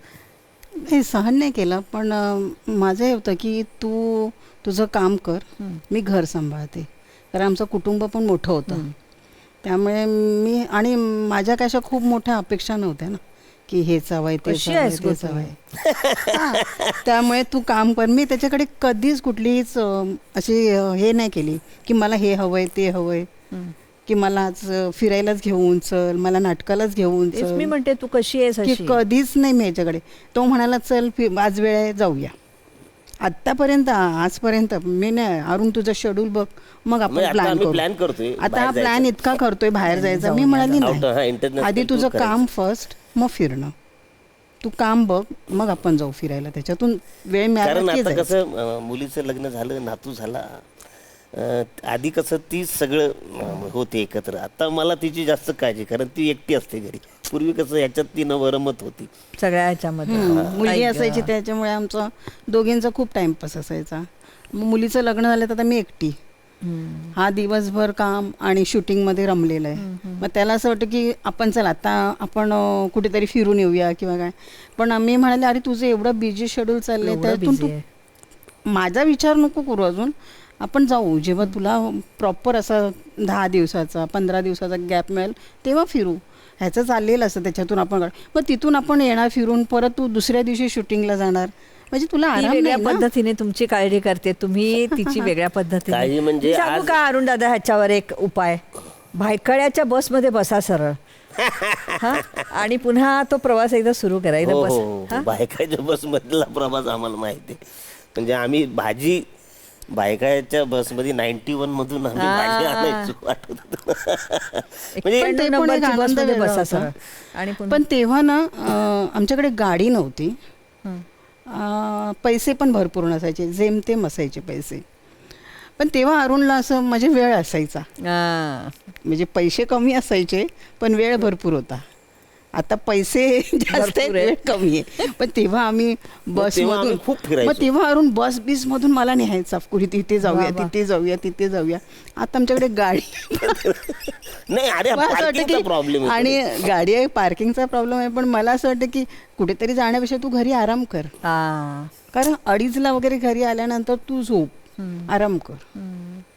हे सहन नाही केलं, पण माझं हे होतं की तू तुझं काम कर, मी घर सांभाळते. कारण आमचं कुटुंब पण मोठं होतं, त्यामुळे मी आणि माझ्या काय अशा खूप मोठ्या अपेक्षा नव्हत्या ना की हेच हवंय कशी तेच हवंय आहेस गं तेच तू? हवंय. हां, त्यामुळे तू काम कर. मी त्याच्याकडे कधीच कुठलीच अशी हे नाही केली की मला हे हवंय ते हवंय, की मला आज फिरायलाच घेऊन चल, मला नाटकालाच घेऊन तेच चल, मी म्हणते तू कशी आहेस की अशी? कधीच नाही मी याच्याकडे. तो म्हणाला चल आज वेळ आहे जाऊया. आतापर्यंत आजपर्यंत मी नाही, अरुण तुझं शेड्यूल बघ मग आपण म्हणजे आता प्लॅन आम्ही करू. प्लॅन करतोय आता बाहेर हा प्लॅन जायचं. इतका करतोय बाहेर जायचा. जाऊन मी या, म्हणाली Out- हा, नाही, international आधी tour तुझं करायचं. काम फर्स्ट, मग फिरणं. तू काम बघ, मग आपण जाऊ फिरायला. त्याच्यातून वेळ मिळाला कारण की आता जायचं. कसं मुलीचं लग्न झालं, नातू झाला. आधी कसं ती सगळं होते एकत्र. आता मला तिची जास्त काळजी, कारण ती एकटी असते घरी. पूर्वी कसं याच्यात ती नवरमत होती. सगळ्या ह्याच्यामध्ये मुलगी आई गं. असायची, त्याच्यामुळे आमचं दोघींचा खूप टाइमपास असायचा. मग मुलीचं लग्न झालं तर आता मी एकटी. हा दिवसभर काम आणि शूटिंगमध्ये रमलेला आहे. मग त्याला असं वाटतं की आपण चल आता आपण कुठेतरी फिरून येऊया किंवा काय. पण आम्ही म्हणाले अरे तुझं एवढं बिझी शेड्यूल चाललंय, एवढं त्यातून busy तू आहे. माझा विचार नको करू अजून. आपण जाऊ जेव्हा तुला प्रॉपर असा 10 दिवसाचा 15 दिवसाचा गॅप मिळेल तेव्हा फिरू. ह्याचं चाललेलं असतं, त्याच्यातून आपण मग तिथून आपण येणार फिरून, परत तू दुसऱ्या दिवशी शूटिंगला जाणार. म्हणजे तुला ती आराम वेगळ्या नाही ना. पद्धतीने तुमची काळजी करते, तुम्ही तिची वेगळ्या पद्धतीने. काळजी म्हणजे मी सांगू आज- का अरुण दादा ह्याच्यावर एक उपाय? भायखळ्याच्या बसमध्ये बसा सरळ. हा, आणि पुन्हा तो प्रवास एकदा सुरू करा. एकदा हो बस. हो, बायकाच्या बस मधला प्रवास आम्हाला माहिती आहे. म्हणजे आम्ही भाजी बायकाच्या बसमध्ये 91 मधून आम्ही भाजी आणायचो, आठवतं. म्हणजे पण ते पण एक नंबरची आनंद बसमध्ये वेगळा बसा होता. सरळ. आणि पुन्हा पण तेव्हा ना आमच्याकडे गाडी नव्हती. पैसे पण भरपूर नसायचे, जेमतेम असायचे पैसे. पण तेव्हा अरुणला असं म्हणजे वेळ असायचा. हा. म्हणजे पैसे कमी असायचे पण वेळ भरपूर होता. आता पैसे जास्त आहेत, भरपूर आहे. वेळ कमी आहे. पण तेव्हा आम्ही तेव्हा आम्ही खूप बसमधून, फिरायचो. मग तेव्हा अरुण बस मधून मला न्यायचा कुठे, तिथे जाऊया वा. तिथे जाऊया तिथे जाऊया. आता आमच्याकडे गाडी नाही, अरे मला असं वाटतं पार्किंगचा की प्रॉब्लेम आणि गाडी आहे, पार्किंगचा प्रॉब्लेम आहे. पण मला असं वाटतं की कुठेतरी जाण्यापेक्षा तू घरी आराम कर. हा. कारण 2:30ला वगैरे घरी आल्यानंतर तू झोप, आराम कर,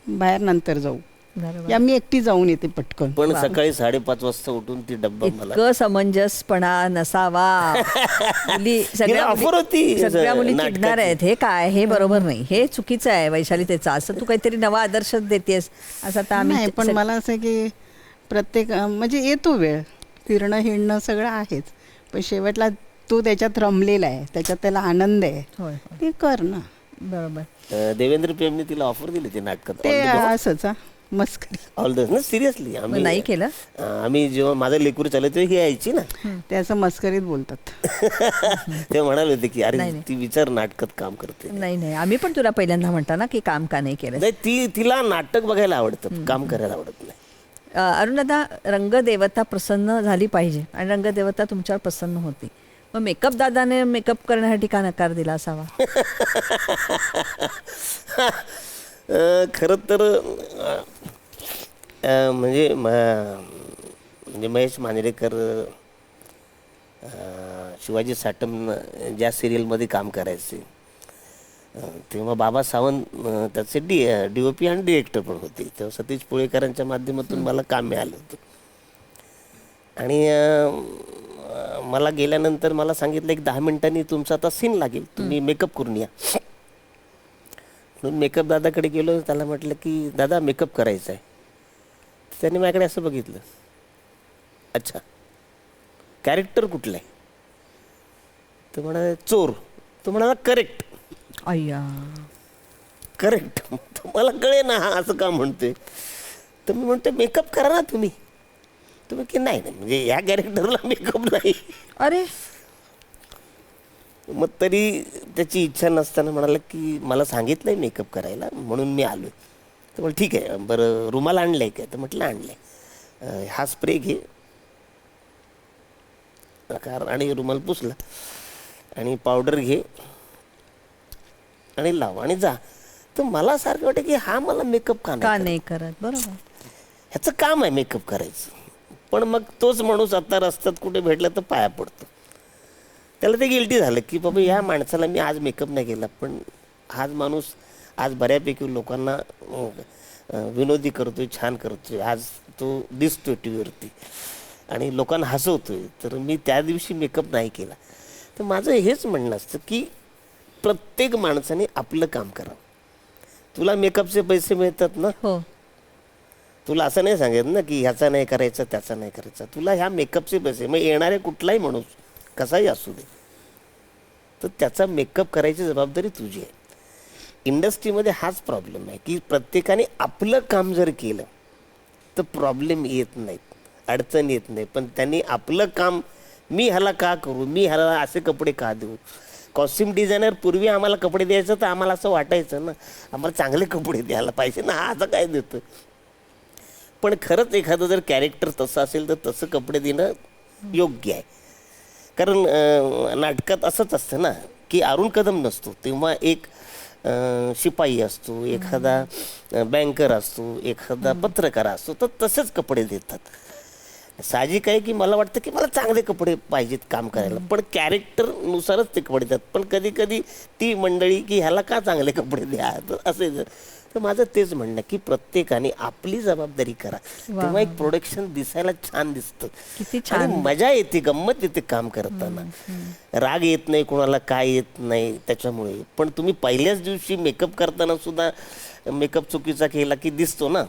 बाहेर नंतर जाऊ. बरोबर. या मी एकटी जाऊन येते पटकन. पण सकाळी 5:30 वाजता उठून ती डब्बा मला इतकं समंजसपणा नसावा. मुली तिला offer होती सगळ्या मुली नाटकाची. चिडणार आहेत. हे काय, हे बरोबर नाही, हे चुकीचं आहे वैशालीतेचा. असं तू काहीतरी नवा आदर्श देतेस असं आता आम्ही नाही, पण मला असं आहे की प्रत्येक म्हणजे येतो वेळ, फिरणं हिंडणं सगळं आहेच, पण शेवटला तू त्याच्यात रमलेला आहे, त्याच्यात त्याला आनंद आहे, होय होय, ते कर ना. बरोबर. देवेंद्र प्रेमने तिला ऑफर दिली ते नाटकात. ते असंच मस्करी. ऑल द ना सिरियसली मग आम्ही नाही केलं? आम्ही जेव्हा माझं लेकरू चालू तेव्हा ही यायची ना. ते असं मस्करीत बोलतात. ते म्हणाले होते की अरे नाही, नाही. ती विचार नाटकात काम करते. नाही नाही, आम्ही पण तुला पहिल्यांदा म्हणता ना की काम का नाही केलं. नाही, तिला नाटक बघायला आवडतं, काम करायला आवडत नाही. अरुणदादा, रंगदेवता प्रसन्न झाली पाहिजे आणि रंगदेवता तुमच्यावर प्रसन्न होती. मग मेकअप दादाने मेकअप करण्यासाठी का नकार दिला असावा? खरं तर म्हणजे महेश मांजरेकर शिवाजी साटम ज्या सिरियलमध्ये काम करायचे तेव्हा बाबा सावंत त्याचे DOP आणि डिरेक्टर पण होते. तेव्हा सतीश पुळेकरांच्या माध्यमातून मला काम मिळालं होतं. आणि मला गेल्यानंतर मला सांगितलं एक 10 मिनिटांनी तुमचा आता सीन लागेल, तुम्ही मेकअप करून या. म्हणून मेकअप दादाकडे गेलो, त्याला म्हटलं की दादा मेकअप करायचा आहे. त्याने माझ्याकडे असं बघितलं, अच्छा कॅरेक्टर कुठलं आहे? तो म्हणाला चोर. तो म्हणाला करेक्ट. अय्या, करेक्ट. तुम्हाला कळे ना हा असं का म्हणतोय? तर मी म्हणतो मेकअप करा ना तुम्ही की नाही नाही, म्हणजे या कॅरेक्टरला मेकअप नाही. अरे मग तरी त्याची इच्छा नसताना म्हणाला की मला सांगितलंय मेकअप करायला म्हणून मी आलो. तर म्हटलं ठीक आहे, बरं रुमाल आणलाय काय? तर म्हटलं आणलाय. हा स्प्रे घे आणि रुमाल पुसला आणि पावडर घे आणि लाव आणि जा. तर मला सारखं वाटतं की हा मला मेकअप का का नाही नाही करत? बरोबर. ह्याचं काम आहे मेकअप करायचं. पण मग तोच माणूस आता रस्त्यात कुठे भेटला तर पाया पडतो. त्याला ते गिल्टी झालं की बाबा ह्या माणसाला मी आज मेकअप नाही केला, पण हाच माणूस आज बऱ्यापैकी लोकांना विनोदी करतोय, छान करतोय, आज तो दिसतोय टी व्हीवरती आणि लोकांना हसवतोय, तर मी त्या दिवशी मेकअप नाही केला. तर माझं हेच म्हणणं असतं की प्रत्येक माणसाने आपलं काम करावं. तुला मेकअपचे पैसे मिळतात ना, हो तुला असं नाही सांगितलं ना की ह्याचा नाही करायचा त्याचा नाही करायचा. तुला ह्या मेकअपचे पैसे, मग येणारे कुठलाही माणूस कसाही असू दे, तर त्याचा मेकअप करायची जबाबदारी तुझी आहे. इंडस्ट्रीमध्ये हाच प्रॉब्लेम आहे की प्रत्येकाने आपलं काम जर केलं तर प्रॉब्लेम येत नाहीत, अडचण येत नाही. पण त्यांनी आपलं काम, मी ह्याला का करू, मी ह्याला असे कपडे का देऊ. कॉस्ट्युम डिझायनर पूर्वी आम्हाला कपडे द्यायचं तर आम्हाला असं वाटायचं ना, आम्हाला चांगले कपडे द्यायला पाहिजे ना, हा असं काय देतं. पण खरंच एखादं जर कॅरेक्टर तसं असेल तर तसं कपडे देणं योग्य आहे. कारण नाटकात असंच असतं ना की अरुण कदम नसतो तेव्हा एक शिपाई असतो, एखादा बँकर असतो, एखादा पत्रकार असतो, तर तसेच कपडे देतात. साहजिक आहे की मला वाटतं की मला चांगले कपडे पाहिजेत काम करायला, पण कॅरेक्टरनुसारच ते कपडे देतात. पण कधी कधी ती मंडळी की ह्याला का चांगले कपडे द्या, तर असे. तर माझं तेच म्हणणं की प्रत्येकाने आपली जबाबदारी करा, तेव्हा एक प्रोडक्शन दिसायला छान दिसतं, किती छान. आणि मजा येते, गंमत येते काम करताना. राग येत नाही कोणाला, काय येत नाही त्याच्यामुळे. पण तुम्ही पहिल्याच दिवशी मेकअप करताना सुद्धा मेकअप चुकीचा केला की दिसतो ना.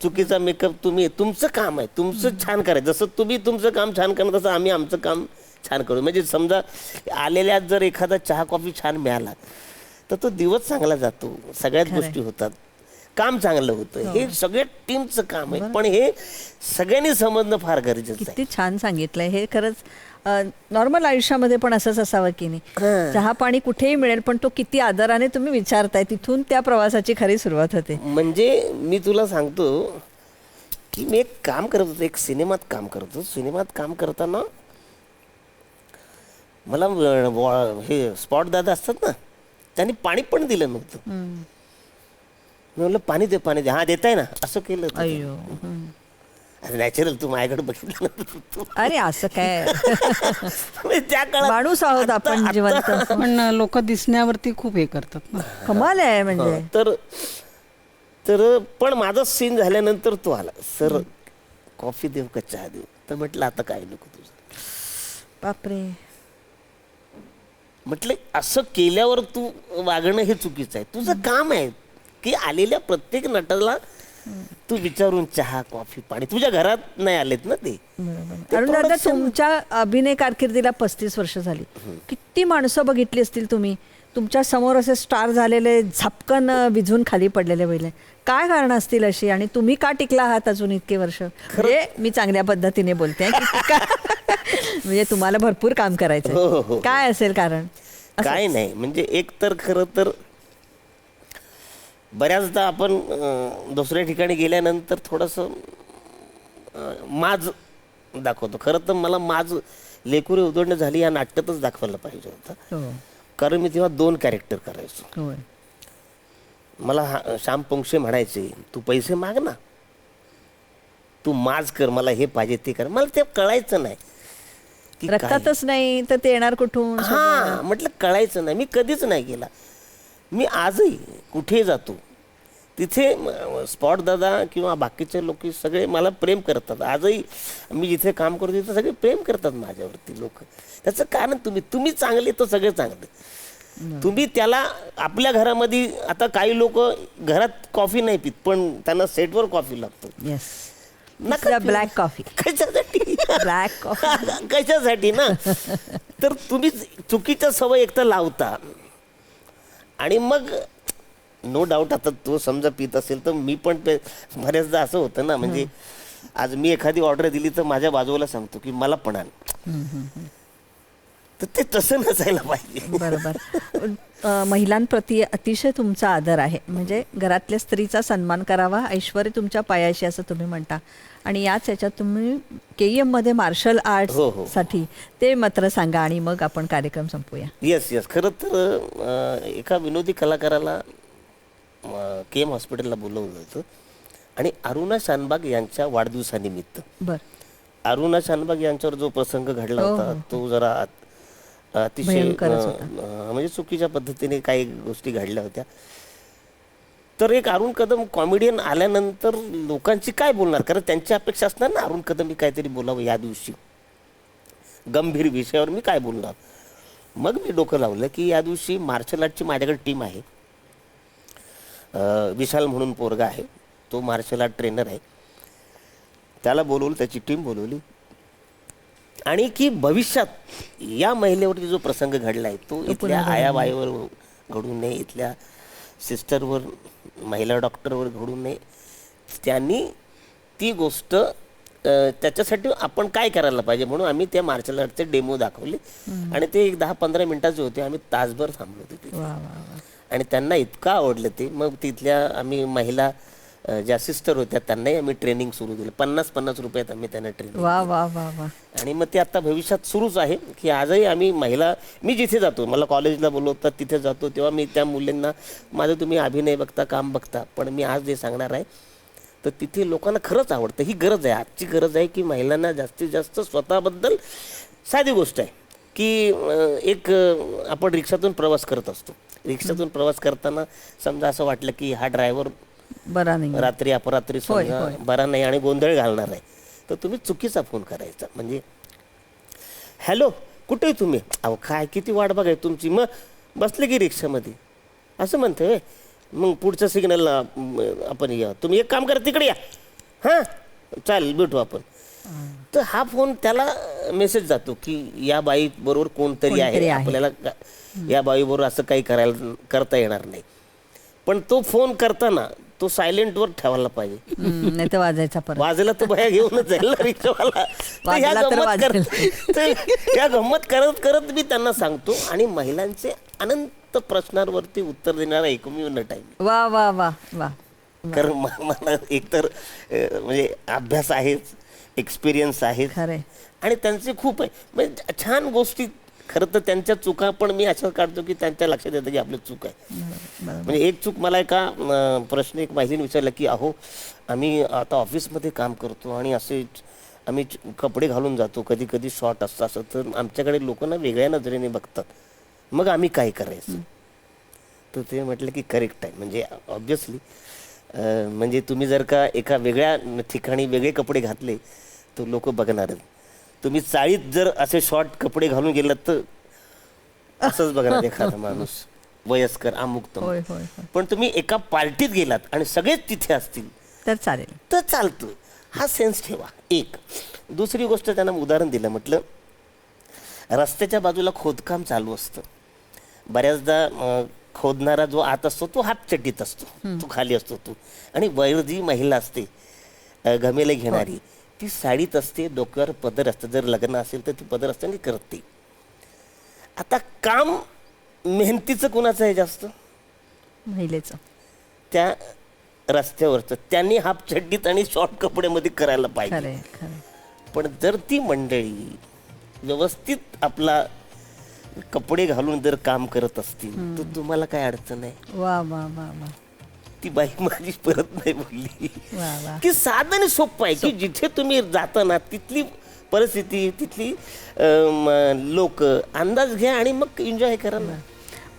चुकीचा मेकअप, तुम्ही तुमचं काम आहे, तुमचं छान करायचं. जसं तुम्ही तुमचं काम छान करणं तसं आम्ही आमचं काम छान करू. म्हणजे समजा आलेल्यात जर एखादा चहा कॉफी छान मिळाला तर तो दिवस चांगला जातो, सगळ्याच गोष्टी होतात, काम चांगलं होतं. हे सगळ्या टीमचं काम आहे, पण हे सगळ्यांनी समजणं फार गरजेचं आहे. किती छान सांगितलंय. हे खरंच नॉर्मल आयुष्यामध्ये पण असंच असावं की नाही. चहा पाणी कुठेही मिळेल, पण तो किती आदराने तुम्ही विचारताय, तिथून त्या प्रवासाची खरी सुरुवात होते. म्हणजे मी तुला सांगतो की मी एक काम करत होतो, एक सिनेमात काम करतो. सिनेमात काम करताना मला हे स्पॉट दादा असतात ना, त्यांनी पाणी पण दिलं नव्हतं. मी म्हणलं पाणी दे, पाणी दे. हा देताय ना, असं केलं. अय्यो. नॅचरल तू माझ्याकडे बघितलं. अरे असं काय, त्या काळात माणूस आहोत आपण जिवंत. पण लोक दिसण्यावरती खूप हे करतात ना. कमाल आहे म्हणजे. तर पण माझा सीन झाल्यानंतर तो आला, सर कॉफी देऊ का चहा देऊ. तर म्हटलं आता काय नको तुझं. बापरे. म्हटलं असं केल्यावर तू वागणं हे चुकीचं आहे. तुझं काम आहे की आलेल्या प्रत्येक नटाला तू विचारून चहा कॉफी पाणी. तुझ्या घरात नाही आलेत ना ते. अरुण दादा, तुमच्या अभिनय कारकिर्दीला 35 वर्ष झाली. किती माणसं बघितली असतील तुम्ही. तुमच्या समोर असे स्टार झालेले, झपकन विझून खाली पडलेले पहिले. काय कारण असतील अशी, आणि तुम्ही का टिकला आहात अजून इतके वर्ष? म्हणजे मी चांगल्या पद्धतीने बोलते म्हणजे तुम्हाला भरपूर काम करायचं. काय असेल कारण? काय नाही, म्हणजे एक तर खरं तर बऱ्याचदा आपण दुसऱ्या ठिकाणी गेल्यानंतर थोडंसं माज दाखवतो. खरं तर मला माज लेकुरे उधळणं झाली या नाटकातच दाखवायला पाहिजे होतं. कारण मी तेव्हा 2 कॅरेक्टर करायचो. मला श्याम पोंक्षे म्हणायचे, तू पैसे माग ना, तू माज कर, मला हे पाहिजे ते कर. मला ते कळायचं नाही की रक्तातच नाही तर ते येणार कुठून. हा, म्हटलं कळायचं नाही. मी कधीच नाही केला. मी आजही कुठे जातो तिथे स्पॉट दादा किंवा बाकीचे लोक सगळे मला प्रेम करतात. आजही मी जिथे काम करतो तिथे सगळे प्रेम करतात माझ्यावरती लोक. त्याचं कारण तुम्ही चांगले तर सगळे चांगले. तुम्ही त्याला आपल्या घरामध्ये, आता काही लोक घरात कॉफी नाही पित पण त्यांना सेटवर कॉफी लागतो. Black coffee. कशासाठी? ब्लॅक कॉफी कशासाठी ना. तर तुम्ही चुकीच्या सवय एकतर लावता, आणि मग नो डाऊट आता तो समजा पित असेल तर मी पण बऱ्याचदा असं होतं ना. म्हणजे आज मी एखादी ऑर्डर दिली तर माझ्या बाजूला सांगतो की मला पण आण. तर ते तसं नसायला पाहिजे. बरोबर. महिलांप्रती अतिशय तुमचा आदर आहे. म्हणजे घरातल्या स्त्रीचा सन्मान करावा, ऐश्वर्य तुमच्या पायाशी, असं तुम्ही म्हणता. आणि याच याच्यात तुम्ही KEM मध्ये मार्शल आर्ट्स साठी ते मात्र सांगा आणि मग आपण कार्यक्रम संपूया. येस. खरं तर एका विनोदी कलाकाराला KEM हॉस्पिटलला बोलवलं होतं आणि अरुणा शानबाग यांच्या वाढदिवसानिमित्त. बर. अरुणा शानबाग यांच्यावर जो प्रसंग घडला होता तो जरा अतिशय भयंकरच होता. म्हणजे चुकीच्या पद्धतीने काही गोष्टी घडल्या होत्या. तर एक अरुण कदम कॉमेडियन आल्यानंतर लोकांची काय बोलणार, कारण त्यांची अपेक्षा असणार ना अरुण कदम मी काहीतरी बोलावं या दिवशी, गंभीर विषयावर मी काय बोलणार. मग मी डोकं लावलं की या दिवशी मार्शल आर्टची माझ्याकडे टीम आहे. विशाल म्हणून पोरगा आहे, तो मार्शल आर्ट ट्रेनर आहे. त्याला बोलवलं, त्याची टीम बोलवली, आणि की भविष्यात या महिलेवरती जो प्रसंग घडला आहे तो इथल्या आयाबाईवर घडू नये, इथल्या सिस्टरवर, महिला डॉक्टरवर घडू नये. त्यांनी ती गोष्ट त्याच्यासाठी आपण काय करायला पाहिजे म्हणून आम्ही त्या मार्शल आर्टचे डेमो दाखवले. आणि ते एक 10-15 मिनिटाचे होते. आम्ही तासभर थांबलो होते वा वा वा. आणि त्यांना इतकं आवडलं ते. मग तिथल्या आम्ही महिला ज्या सिस्टर होत्या त्यांनाही आम्ही ट्रेनिंग सुरू केलं. 50-50 रुपयात आम्ही त्यांना ट्रेनिंग. वा वा वा वा. आणि मग ते आता भविष्यात सुरूच आहे की आजही आम्ही महिला, मी जिथे जातो, मला कॉलेजला बोलवतात तिथे जातो, तेव्हा मी त्या मुलींना माझं तुम्ही अभिनय बघता, काम बघता, पण मी आज जे सांगणार आहे तर तिथे लोकांना खरंच आवडतं. ही गरज आहे, आजची गरज आहे की महिलांना जास्तीत जास्त स्वतःबद्दल. साधी गोष्ट आहे की एक आपण रिक्षातून प्रवास करत असतो. रिक्षातून प्रवास करताना समजा असं वाटलं की हा ड्रायव्हर बरा नाही. रात्री अपरात्री समजा बरा नाही आणि गोंधळ घालणार आहे, तर तुम्ही चुकीचा फोन करायचा. म्हणजे हॅलो कुठे आहे तुम्ही, अहो काय किती वाट बघाय तुमची, मग बसले की रिक्षामध्ये असं म्हणतोय. मग पुढच्या सिग्नलला आपण या, तुम्ही एक काम करा तिकडे या, हां चालेल भेटू आपण. तर हा फोन त्याला मेसेज जातो की या बाई बरोबर कोणतरी आहे, आपल्याला या बाईबरोबर असं काही करता येणार नाही. पण तो फोन करताना तो सायलेंटवर ठेवायला पाहिजे, नाही तर वाजायचा परत. वाजला तो बाया घेऊनच जाईल ना रिक्षावाला. या गंमत करत करत मी त्यांना सांगतो. आणि महिलांचे अनंत प्रश्नांवरती उत्तर देणारा एकमेव नट आहे. वा वा वा वा. कारण मला एकतर म्हणजे अभ्यास आहेच, एक्सपिरियन्स आहे, आणि त्यांचे खूप आहे म्हणजे छान गोष्टी. खरं तर त्यांच्या चुका पण मी अशा काढतो की त्यांच्या लक्षात येतं की आपली चूक आहे. म्हणजे एक चूक मला एका प्रश्न एक महिलेने विचारला की अहो आम्ही आता ऑफिसमध्ये काम करतो आणि असे आम्ही कपडे घालून जातो, कधी कधी शॉर्ट असतं, असं तर आमच्याकडे लोक ना वेगळ्या नजरेने बघतात, मग आम्ही काय करायचं. तर ते म्हटलं की करेक्ट आहे. म्हणजे ऑब्व्हियसली म्हणजे तुम्ही जर का एका वेगळ्या ठिकाणी वेगळे कपडे घातले तर लोक बघणारच. तुम्ही चाळीत जर असे शॉर्ट कपडे घालून गेलात तर असंच बघणार एखादा माणूस वयस्कर अमुक. पण तुम्ही एका पार्टीत गेलात आणि सगळेच तिथे असतील तर चालेल, तर चालतं. हा सेन्स ठेवा. एक दुसरी गोष्ट त्यांना उदाहरण दिलं, म्हटलं रस्त्याच्या बाजूला खोदकाम चालू असतं. बऱ्याचदा खोदणारा जो आत असतो तो हाफ चड्डीत असतो, तो खाली असतो तो, आणि वर जी महिला असते घमेले घेणारी ती साडीत असते, डोक्यावर पदर असतं, जर लग्न असेल तर ती पदर असते आणि करते. आता काम मेहनतीचं कुणाचं आहे जास्त, महिलेचं. त्या रस्त्यावरचं त्यांनी हाफ चड्डीत आणि शॉर्ट कपड्यामध्ये करायला पाहिजे. पण जर ती मंडळी व्यवस्थित आपला कपडे घालून जर काम करत असतील तर तुम्हाला काय अडचण आहे. वा वा वा वा. ती बाई माझी परत नाही बोलली की साधं आणि सोपं आहे की जिथे तुम्ही जाता ना तिथली परिस्थिती, तिथली लोक अंदाज घ्या आणि मग एन्जॉय करा ना.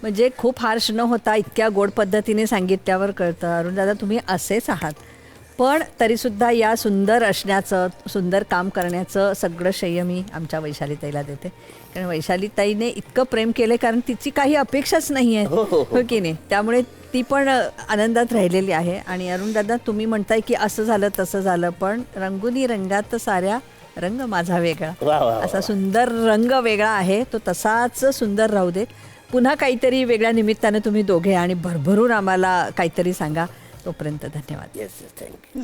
म्हणजे खूप हार्श न होता इतक्या गोड पद्धतीने सांगितल्यावर कळतं अरुण दादा तुम्ही असेच आहात. पण तरीसुद्धा या सुंदर असण्याचं, सुंदर काम करण्याचं सगळं श्रेय मी आमच्या वैशालीताईला देते. कारण वैशालीताईने इतकं प्रेम केलं कारण तिची काही अपेक्षाच नाही आहे, हो की नाही. त्यामुळे ती पण आनंदात राहिलेली आहे. आणि अरुण दादा तुम्ही म्हणताय की असं झालं तसं झालं, पण रंगुनी रंगात साऱ्या रंग माझा वेगळा, असा सुंदर रंग वेगळा आहे तो तसाच सुंदर राहू दे. पुन्हा काहीतरी वेगळ्या निमित्तानं तुम्ही दोघे आणि भरभरून आम्हाला काहीतरी सांगा. तोपर्यंत धन्यवाद. Yes, thank you.